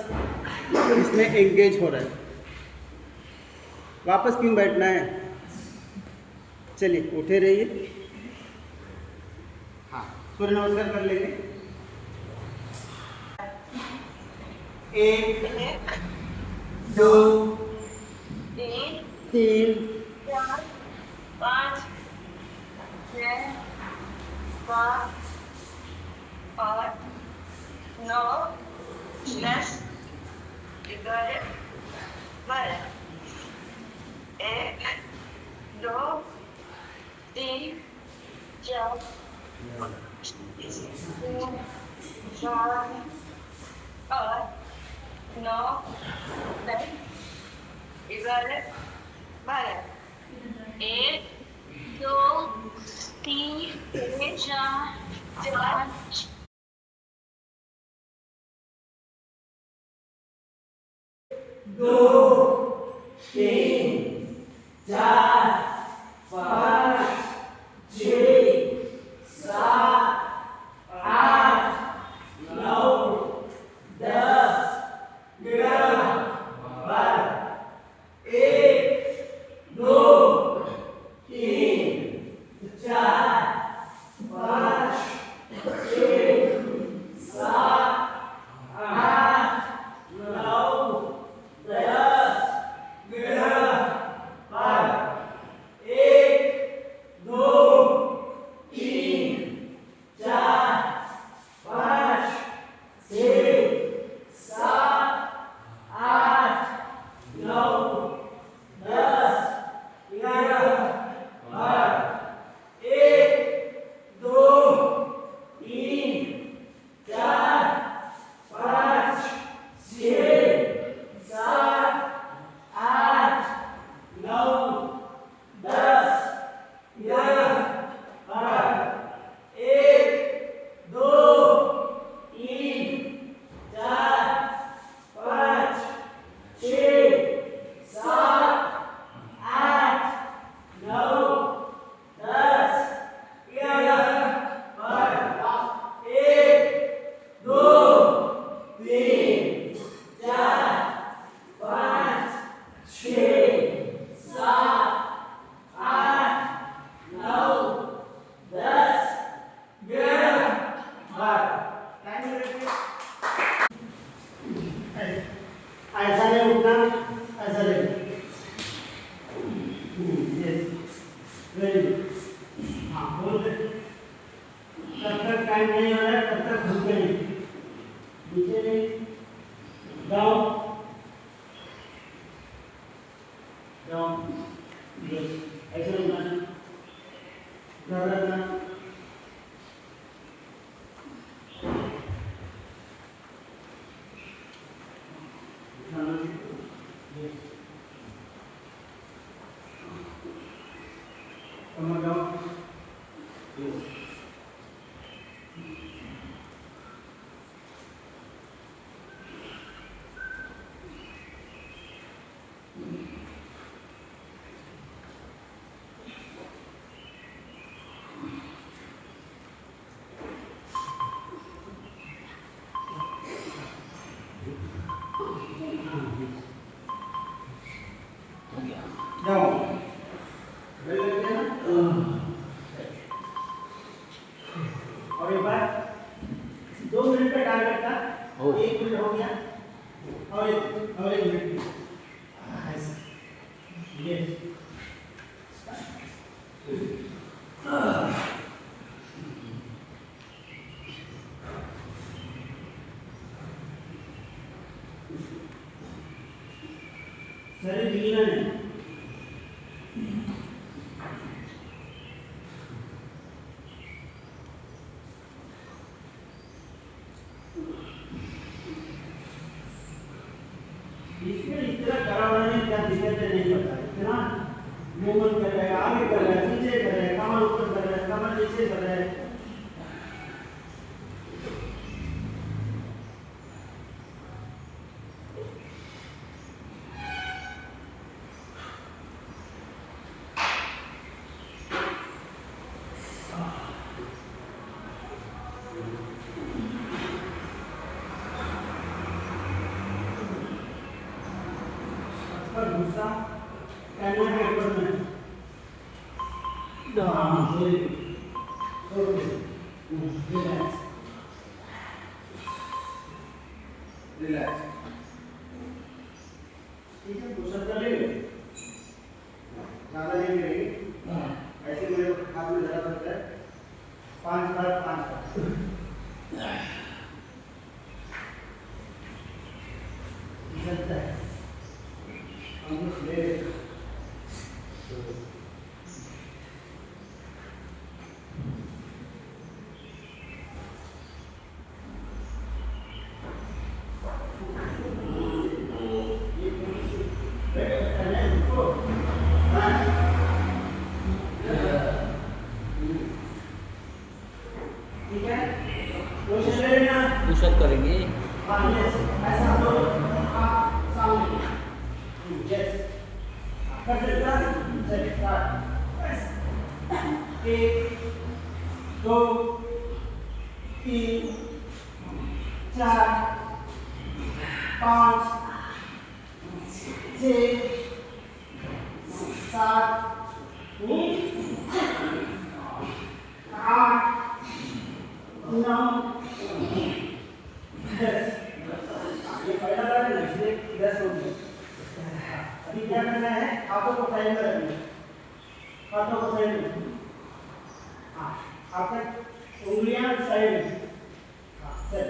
इसमें एंगेज हो रहे हैं। वापस क्यों बैठना है? चलिए उठे रहिए। हाँ सूर्य नमस्कार कर लेंगे। 1 2 3 4 5 6 7 8 9 10 11 12 1 2 3 4 5 8 9 10 11 12 1 2 3 4 5 ऐसा नहीं उठना, ऐसा नहीं। Very good. हाँ बोल दे। जब तक टाइम नहीं हो रहा तब तक घूमते नहीं, नीचे नहीं, डाउन डाउन, ऐसे उठाना, डर रखना। Come on down. Yes. गया। जाओ वेल लगते हैं ना। और एक बार 2 मिनट का टारगेट था, 1 मिनट हो गया और एक मिनट ये शरीर ढीला नहीं। इसमें इतना कड़ा बनाने की क्या दिक्कत है नहीं पता, इतना मूवमेंट कर रहे हैं, आगे कर रहे हैं, पीछे कर रहे हैं, कमर ऊपर कर रहे हैं, कमर नीचे कर रहे हैं। पर गुस्सा करना के ऊपर में रिलैक्स ठीक है। गुस्सा कर लेंगे ज़्यादा नहीं करेंगे, ऐसे मेरे हाथ में ज़रा सकता है 5 बार 5 बार चलता है। हम लोग ले ठीक है, कोशिश लेना पुशअप करेंगे। यस ऐसा दो आप सामने यस कर सकता चलिए स्टार्ट 1 2 3 4 5 6 7 8 9 10। ये पहला बार है इसलिए 10 हो गए। अभी क्या करना है, हाथों को साइड में रखना, हाथों को साइड में, आपका उंगलियां साइड में, चल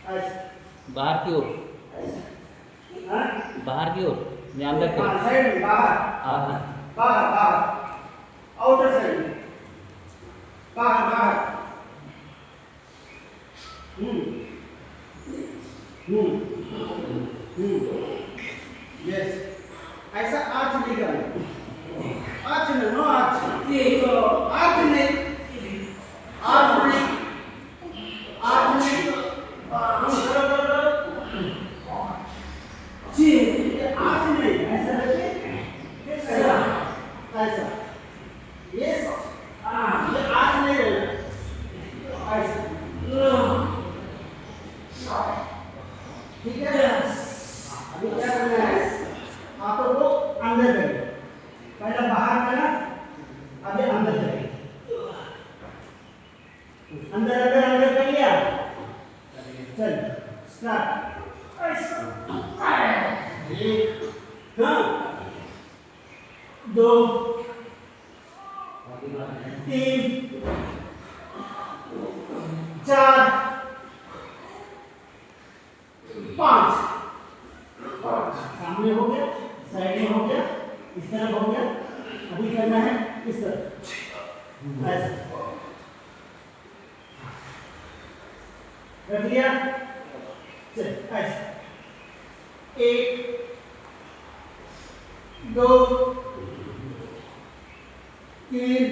ऐसे बाहर की ओर, हाँ बाहर की ओर या अंदर की ओर? साइड में, बाहर हाँ बाहर बाहर आउटर साइड में, बाहर बाहर यस ऐसा आर्च नहीं करना, आर्च नहीं, नो आर्च, ये आर्च नहीं, आर्च नहीं, आर्च नहीं, जी ये आर्च नहीं, ऐसा रखिए, ऐसा ऐसा यस ये आर्च नहीं रहना, ऐसा ठीक है। अभी क्या करना है, हाथों को अंदर करें, पहले बाहर करा, अभी अंदर करें, अंदर अंदर अंदर कर लिया, चल स्टार्ट 1 हाँ 2 3 4 5 सामने हो गया, साइड में हो गया, इस तरफ हो गया, अभी करना है इस तरफ ऐसे रख लिया, चल ऐसे 1 2 3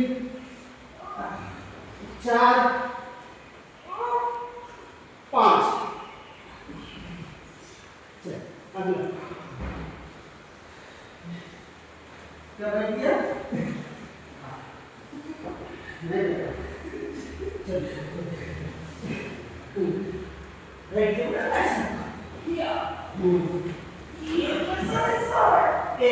4 5 चल अगला क्या बैठ गया नहीं चल बैठ गया ये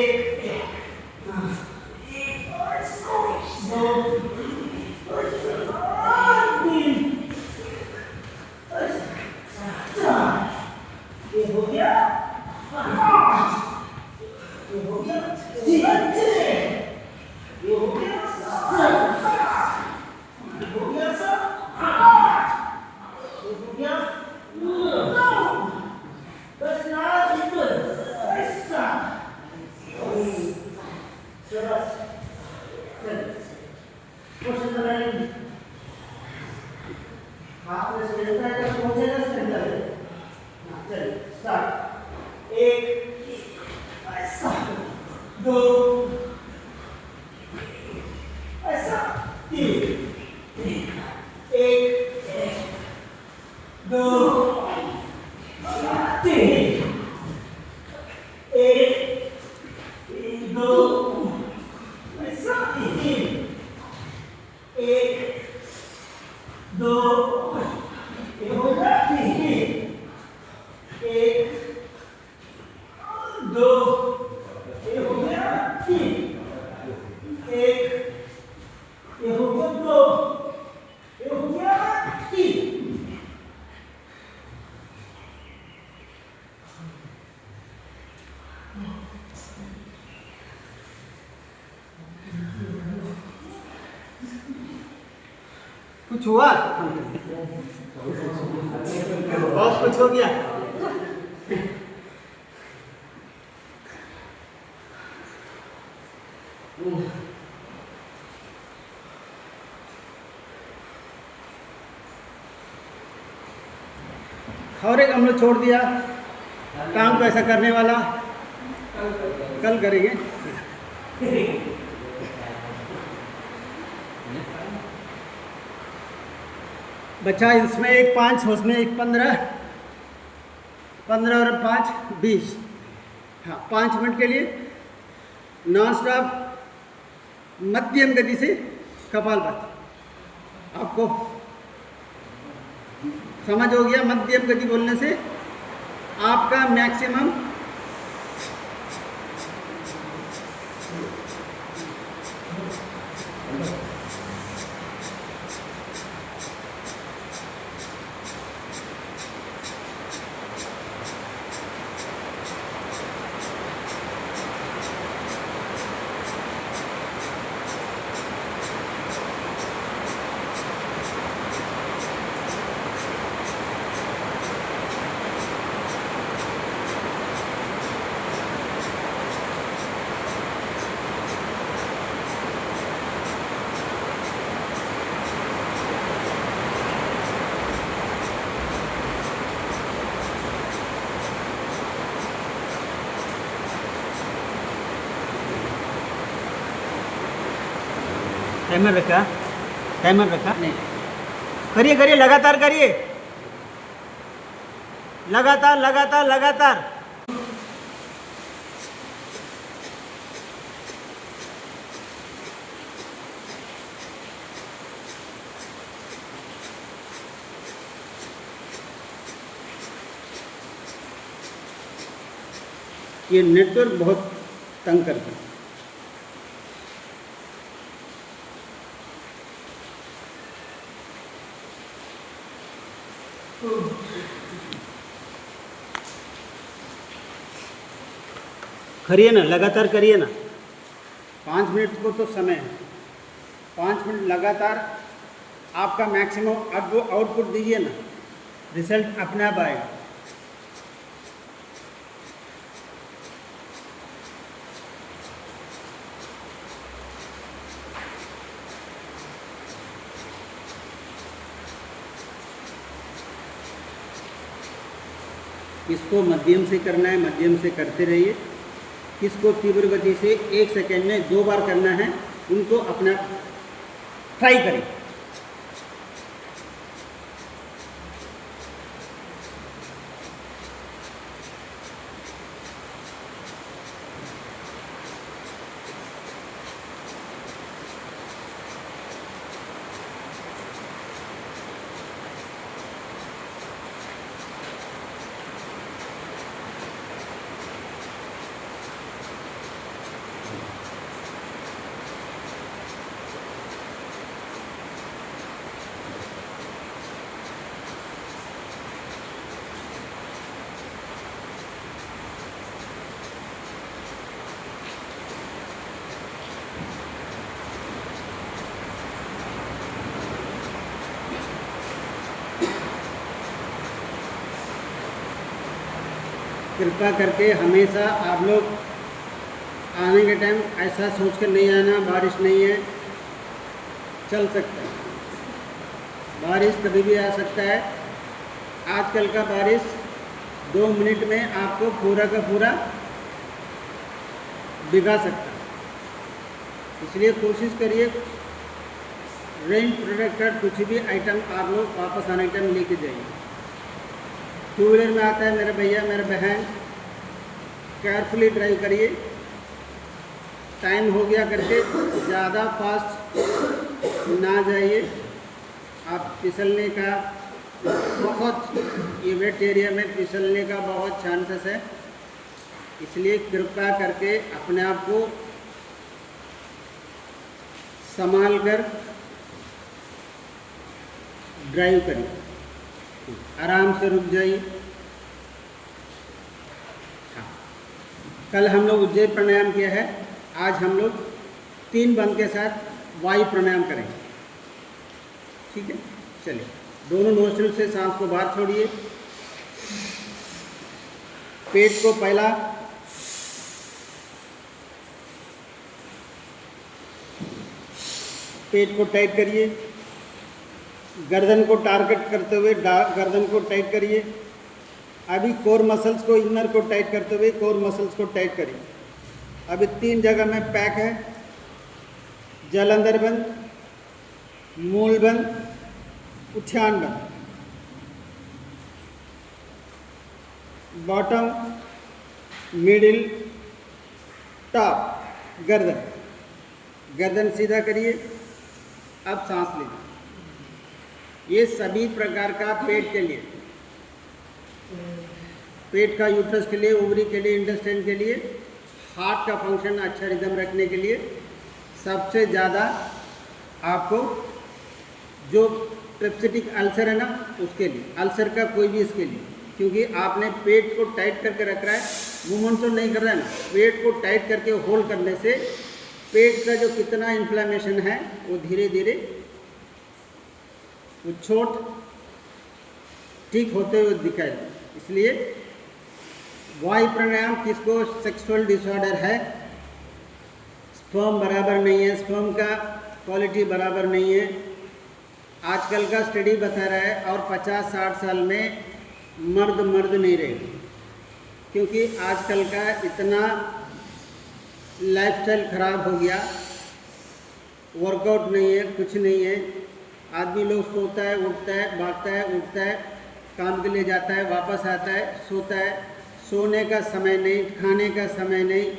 कुछ हुआ बहुत कुछ हो गया। और एक हम लोग छोड़ दिया काम को ऐसा करने वाला, कल करेंगे। बच्चा इसमें एक 5, उसमें एक 15, 15 और 5 20। हाँ, 5 मिनट के लिए नॉन स्टॉप मध्यम गति से कपालभाति। आपको समझ हो गया? मध्यम गति बोलने से आपका मैक्सिमम टाइमर रखा, टाइमर रखा। नहीं करिए करिए, लगातार करिए, लगातार लगातार लगातार। ये नेटवर्क बहुत तंग करता है। करिए ना, लगातार करिए ना। 5 मिनट को तो समय है, 5 मिनट लगातार आपका मैक्सिमम अब वो आउटपुट दीजिए ना, रिजल्ट अपने आप आएगा। किसको मध्यम से करना है, मध्यम से करते रहिए। किसको तीव्र गति से 1 सेकेंड में 2 बार करना है, उनको अपना ट्राई करें। कृपा करके हमेशा आप लोग आने के टाइम ऐसा सोच कर नहीं आना बारिश नहीं है, चल सकता है, बारिश कभी भी आ सकता है। आजकल का बारिश 2 मिनट में आपको पूरा का पूरा भिगा सकता है, इसलिए कोशिश करिए रेन प्रोटेक्टर कुछ भी आइटम आप लोग वापस आने के टाइम लेके जाइए। 2 व्हीलर में आता है मेरे भैया मेरे बहन, केयरफुली ड्राइव करिए, टाइम हो गया करके ज़्यादा फास्ट ना जाइए। आप फिसलने का बहुत, ये वेट एरिया में फिसलने का बहुत चांसेस है, इसलिए कृपया करके अपने आप को संभाल कर ड्राइव करिए, आराम से रुक जाइए। हाँ, कल हम लोग उज्जैन प्राणायाम किया है, आज हम लोग 3 बंद के साथ वायु प्राणायाम करेंगे। ठीक है, चलिए दोनों नोस्ट्रिल से सांस को बाहर छोड़िए। पेट को पहला पेट को टाइट करिए, गर्दन को टारगेट करते हुए गर्दन को टाइट करिए। अभी कोर मसल्स को, इनर को टाइट करते हुए कोर मसल्स को टाइट करिए। अभी 3 जगह में पैक है, जलंधर बंद, मूल बंद, उठ्यान बंद, बॉटम, मिडिल, टॉप, गर्दन, गर्दन सीधा करिए। अब सांस लीजिए। ये सभी प्रकार का पेट के लिए, पेट का यूट्रस के लिए, ओवरी के लिए, इंटेस्टाइन के लिए, हार्ट का फंक्शन अच्छा रिदम रखने के लिए सबसे ज़्यादा आपको जो ट्रिप्सिटिक अल्सर है ना, उसके लिए, अल्सर का कोई भी इसके लिए, क्योंकि आपने पेट को टाइट करके रख रहा है, मूवमेंट तो नहीं कर रहा है ना, पेट को टाइट करके होल्ड करने से पेट का जो कितना इन्फ्लेमेशन है वो धीरे धीरे वो चोट ठीक होते हुए दिखाई दे। इसलिए वायु प्राणायाम, किसको सेक्सुअल डिसऑर्डर है, स्पर्म बराबर नहीं है, स्पर्म का क्वालिटी बराबर नहीं है, आजकल का स्टडी बता रहा है, और 50-60 साल में मर्द नहीं रहेगा, क्योंकि आजकल का इतना लाइफस्टाइल खराब हो गया, वर्कआउट नहीं है, कुछ नहीं है। आदमी लोग सोता है, उठता है, भागता है, उठता है, काम के लिए जाता है, वापस आता है, सोता है, सोने का समय नहीं, खाने का समय नहीं,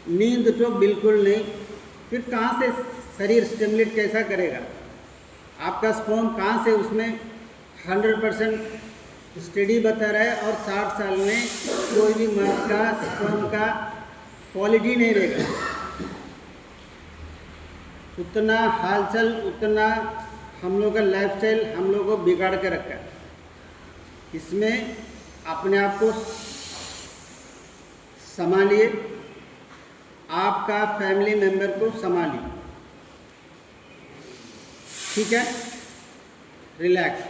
नींद तो बिल्कुल नहीं, फिर कहाँ से शरीर स्टिमुलेट कैसा करेगा? आपका स्पर्म कहाँ से उसमें 100% स्टडी बता रहा है, और 60 साल में कोई भी मर्द का स्पर्म का क्वालिटी नहीं रहेगा। उतना हालचाल, उतना हम लोग का लाइफस्टाइल हम लोग को बिगाड़ के रखा है। इसमें अपने आप को संभालिए, आपका फैमिली मेंबर को संभालिए, ठीक है, रिलैक्स।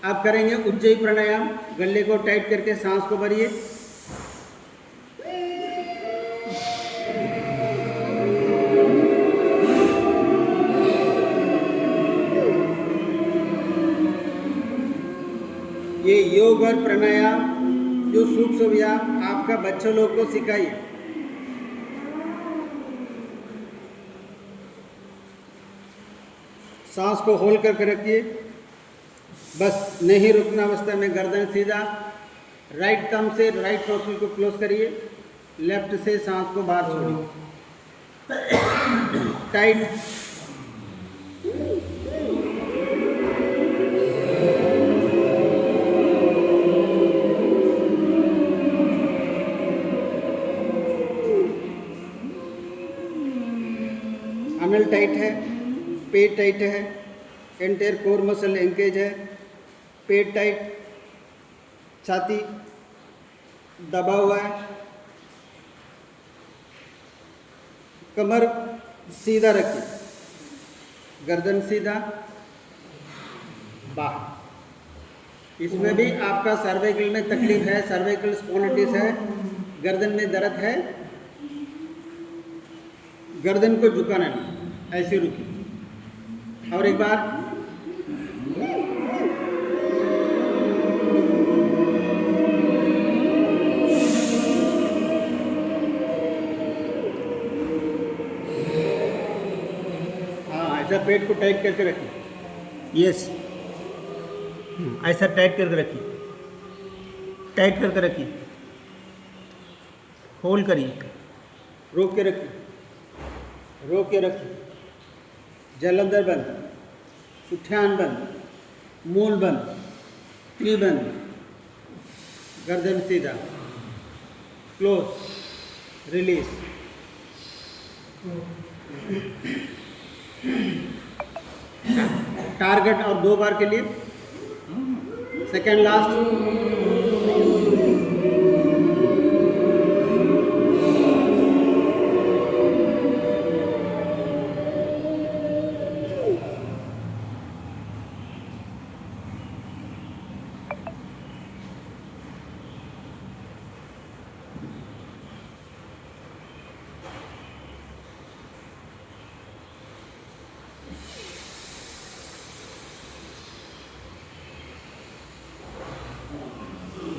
अब करेंगे उज्जयी प्राणायाम। गले को टाइट करके सांस को भरिए। ये योग और प्राणायाम जो सूक्ष्म व्यायाम आपका बच्चों लोग को सिखाइए। सांस को होल्ड करके रखिए, बस नहीं रुकना अवस्था में गर्दन सीधा, राइट थंब से राइट नोस्ट्रिल को क्लोज करिए, लेफ्ट से सांस को बाहर छोड़िए, टाइट। अनल टाइट है, पेट टाइट है, एंटायर कोर मसल एंगेज है, पेट टाइट, छाती दबा हुआ है, कमर सीधा रखिए, गर्दन सीधा, बाहर। इसमें भी आपका सर्वाइकल में तकलीफ है, सर्वाइकल स्पॉन्डिलिटिस है, गर्दन में दर्द है, गर्दन को झुकाना नहीं, ऐसे रुकी। और एक बार हाँ, ऐसा पेट को टाइट करके रखिए। यस, ऐसा टाइट करके रखिए, टाइट करके रखिए, होल्ड करिए, रोक के रखिए, रोक के रखिए। जलंधर बंद, उठान बंद, मूल बंद, क्ली बंद, गर्दन सीधा, क्लोज, रिलीज। टारगेट और 2 बार के लिए, सेकेंड लास्ट।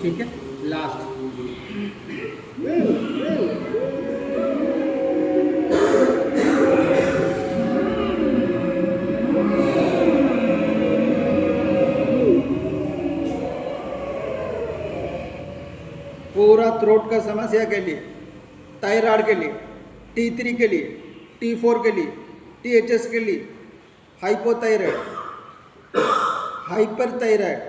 ठीक है, लास्ट। पूरा थ्रोट का समस्या के लिए, थायराइड के लिए, T3 के लिए, T4 के लिए, THS के लिए, हाइपोथायराइड, हाइपरथायराइड,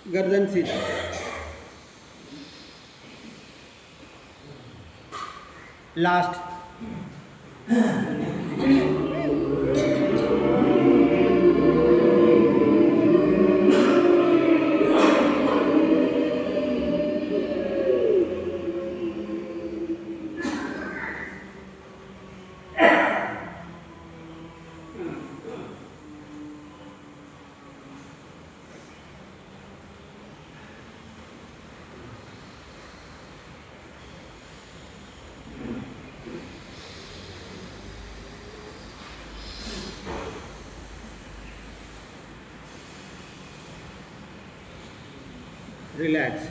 गर्दन सीधा। लास्ट। Relax,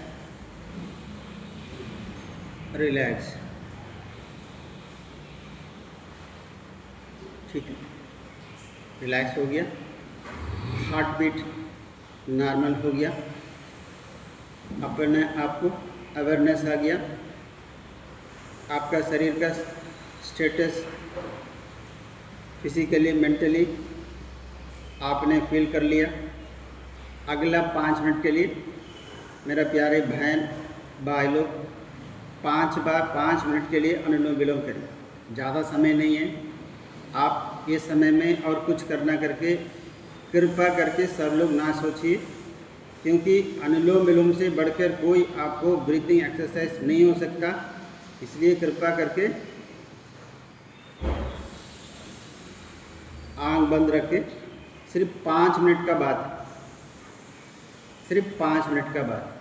relax. ठीक है, रिलैक्स हो गया, हार्ट बीट नॉर्मल हो गया, अपने आप को अवेयरनेस आ गया, आपका शरीर का स्टेटस फिजिकली मेंटली आपने फील कर लिया। अगला 5 मिनट के लिए मेरा प्यारे बहन भाई लोग 5 मिनट के लिए अनुलोम विलोम करें। ज़्यादा समय नहीं है, आप ये समय में और कुछ करना करके कृपा करके सब लोग ना सोचिए, क्योंकि अनुलोम विलोम से बढ़कर कोई आपको ब्रीथिंग एक्सरसाइज नहीं हो सकता। इसलिए कृपा करके आँख बंद रखें। सिर्फ 5 मिनट का बात है, सिर्फ 5 मिनट का बात।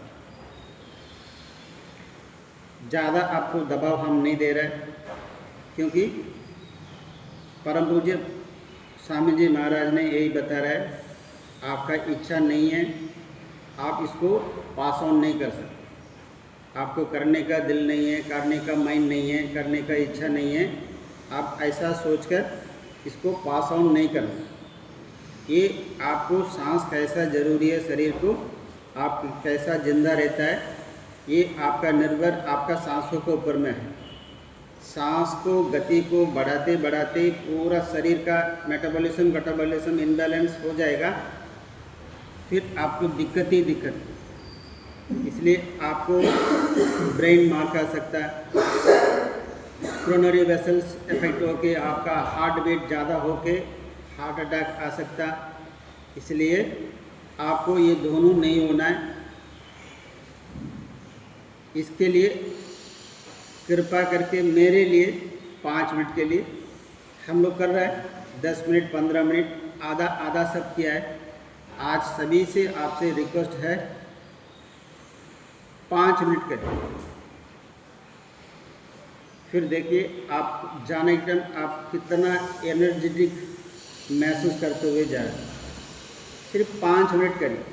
ज़्यादा आपको दबाव हम नहीं दे रहे, क्योंकि परम पूज्य स्वामी जी महाराज ने यही बता रहा है, आपका इच्छा नहीं है, आप इसको पास ऑन नहीं कर सकते। आपको करने का दिल नहीं है, करने का माइंड नहीं है, करने का इच्छा नहीं है, आप ऐसा सोचकर इसको पास ऑन नहीं करना। ये आपको सांस कैसा ज़रूरी है शरीर को, आप कैसा जिंदा रहता है, ये आपका निर्भर आपका सांसों के ऊपर में है। सांस को गति को बढ़ाते बढ़ाते पूरा शरीर का मेटाबॉलिज्म इनबैलेंस हो जाएगा, फिर आपको दिक्कत ही दिक्कत। इसलिए आपको ब्रेन मार्क आ सकता है, कोरोनरी वेसल्स इफेक्ट होके आपका हार्ट बीट ज़्यादा होके हार्ट अटैक आ सकता। इसलिए आपको ये दोनों नहीं होना है। इसके लिए कृपा करके मेरे लिए 5 मिनट के लिए हम लोग कर रहे हैं, 10 मिनट 15 मिनट आधा आधा सब किया है। आज सभी से आपसे रिक्वेस्ट है 5 मिनट करें, फिर देखिए आप जाने के टाइम आप कितना एनर्जेटिक महसूस करते हुए जा रहे हैं। सिर्फ 5 मिनट करिए।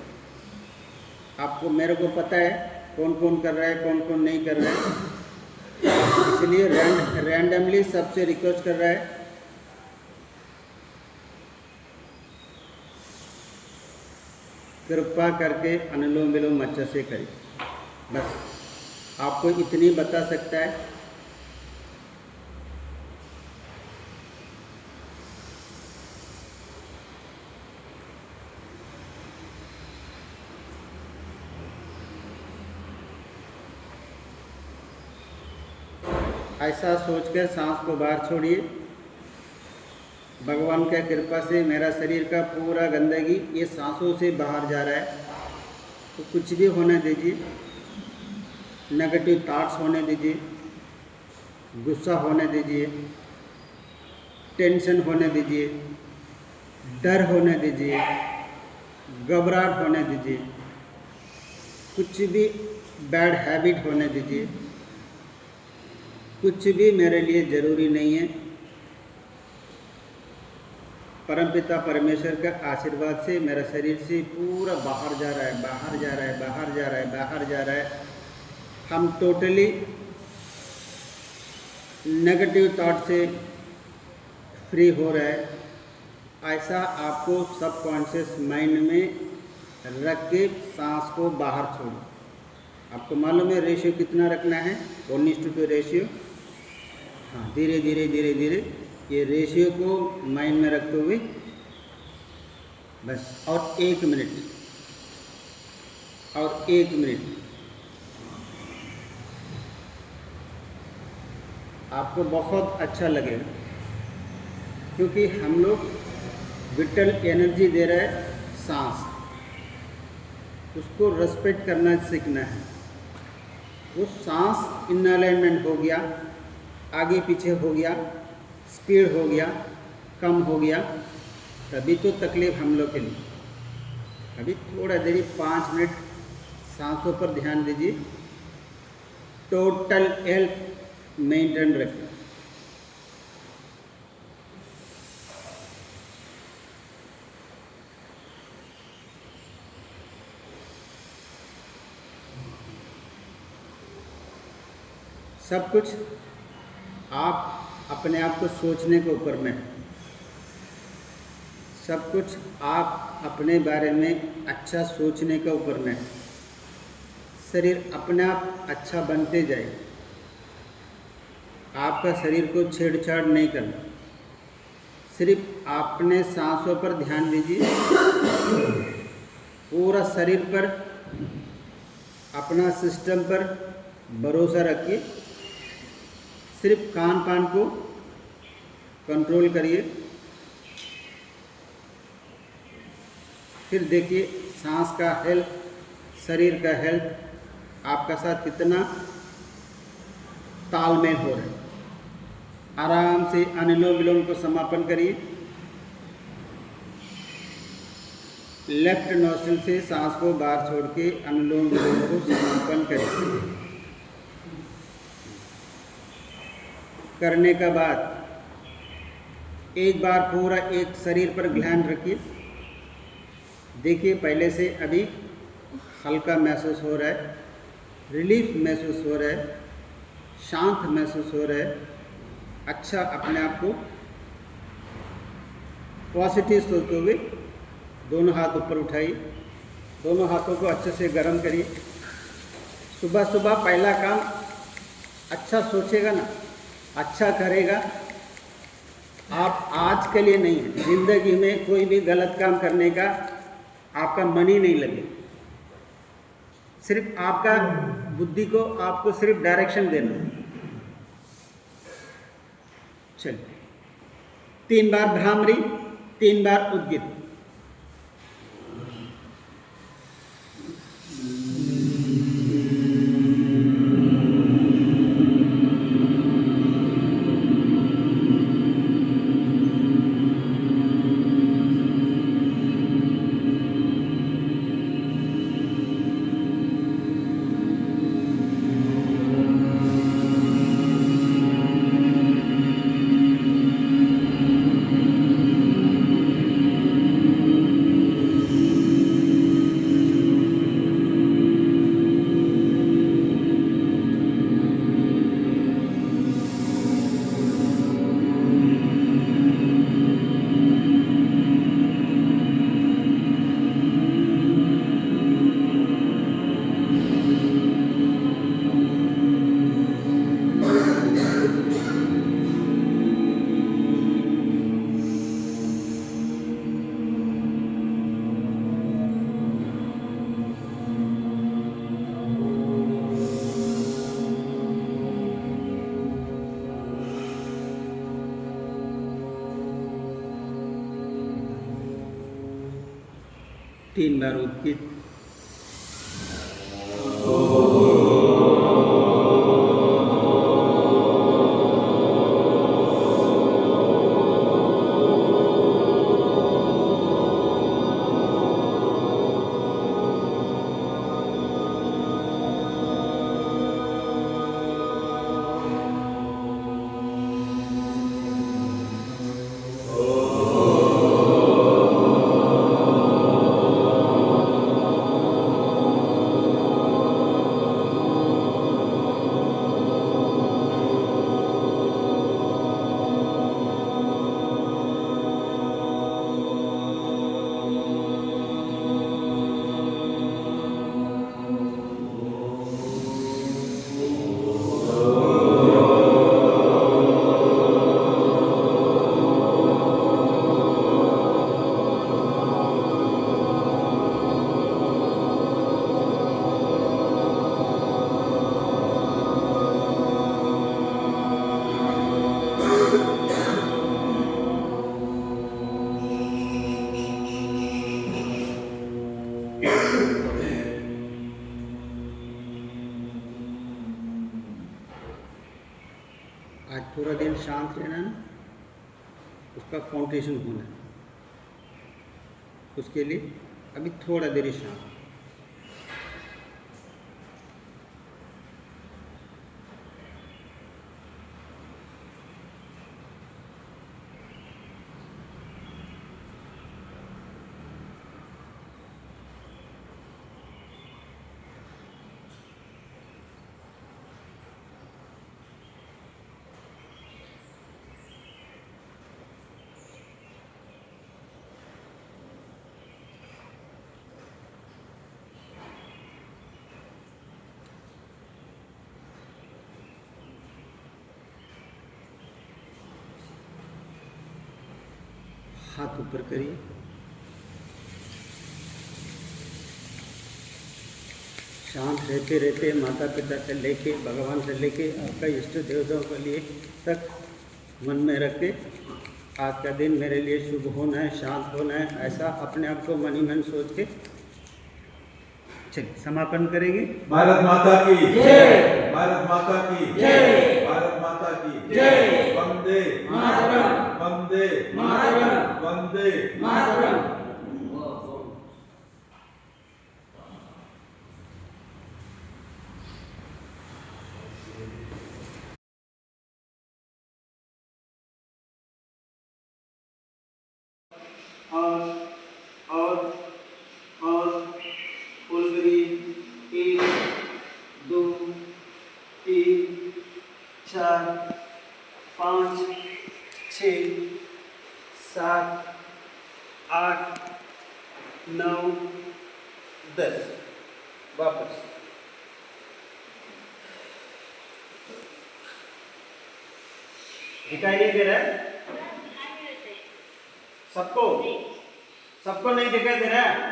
आपको मेरे को पता है कौन कौन कर रहा है, कौन कौन नहीं कर रहा है, इसलिए रैंडमली सबसे रिक्वेस्ट कर रहा है। कृपा करके अनुलोम विलोम अच्छे से करें। बस आपको इतनी बता सकता है। ऐसा सोचकर सांस को बाहर छोड़िए। भगवान की कृपा से मेरा शरीर का पूरा गंदगी ये सांसों से बाहर जा रहा है, तो कुछ भी होने दीजिए। नेगेटिव थॉट्स होने दीजिए, गुस्सा होने दीजिए, टेंशन होने दीजिए, डर होने दीजिए, घबराहट होने दीजिए, कुछ भी बैड हैबिट होने दीजिए। कुछ भी मेरे लिए ज़रूरी नहीं है। परमपिता परमेश्वर का आशीर्वाद से मेरा शरीर से पूरा बाहर जा रहा है, बाहर जा रहा है, बाहर जा रहा है, बाहर जा रहा है। हम टोटली नेगेटिव थॉट से फ्री हो रहे हैं। ऐसा आपको सबकॉन्शियस माइंड में रख के सांस को बाहर छोड़ो। आपको मालूम है रेशियो कितना रखना है, 1:2 रेशियो। हाँ, धीरे धीरे धीरे धीरे ये रेशियो को माइंड में रखते हुए बस और 1 मिनट, और 1 मिनट। आपको बहुत अच्छा लगेगा, क्योंकि हम लोग विटल एनर्जी दे रहे हैं सांस, उसको रेस्पेक्ट करना सीखना है। वो सांस इन अलाइनमेंट हो गया, आगे पीछे हो गया, स्पीड हो गया, कम हो गया, तभी तो तकलीफ हम लोग के लिए। अभी थोड़ा देरी 5 मिनट सांसों पर ध्यान दीजिए। टोटल हेल्थ मेंटेन रखें। सब कुछ आप अपने आप को सोचने के ऊपर में है। सब कुछ आप अपने बारे में अच्छा सोचने के ऊपर में है। शरीर अपने आप अच्छा बनते जाए। आपका शरीर को छेड़छाड़ नहीं करना, सिर्फ अपने सांसों पर ध्यान दीजिए। पूरा शरीर पर, अपना सिस्टम पर भरोसा रखिए। सिर्फ कान पान को कंट्रोल करिए। फिर देखिए सांस का हेल्थ, शरीर का हेल्थ आपका साथ कितना तालमेल हो रहा है। आराम से अनुलोम विलोम को समापन करिए। लेफ्ट नोस्ट्रिल से सांस को बाहर छोड़ के अनुलोम विलोम को समापन करिए। करने के बाद एक बार पूरा एक शरीर पर ध्यान रखिए। देखिए पहले से अभी हल्का महसूस हो रहा है, रिलीफ महसूस हो रहा है, शांत महसूस हो रहा है। अच्छा, अपने आप को पॉजिटिव सोचते हुए दोनों हाथ ऊपर उठाइए। दोनों हाथों को अच्छे से गर्म करिए। सुबह सुबह पहला काम अच्छा सोचेगा ना, अच्छा करेगा। आप आज के लिए नहीं, जिंदगी में कोई भी गलत काम करने का आपका मन ही नहीं लगे। सिर्फ आपका बुद्धि को आपको सिर्फ डायरेक्शन देना। चलिए 3 बार भ्रामरी, 3 बार उद्गित। 3 बार उठकी आज पूरा दिन शांत रहना ना, उसका फाउंडेशन होना है। उसके लिए अभी थोड़ा देर ही शांत। हाथ ऊपर करिए। शांत रहते रहते माता पिता से लेके भगवान से लेके आपका इष्ट देवताओं के लिए तक मन में रख के आज का दिन मेरे लिए शुभ होना है, शांत होना है, ऐसा अपने आप को मन ही मन सोच के चलिए समापन करेंगे। भारत माता की जय, भारत माता की जय, भारत माता की जय। वंदे मातरम, वंदे मातरम, वंदे मातरम। और फुलगरी 1 2 3 4 5 6 7 8 9 10 वापस। दिखाई नहीं दे रहा है सबको? सबको नहीं दिखाई दे रहा है?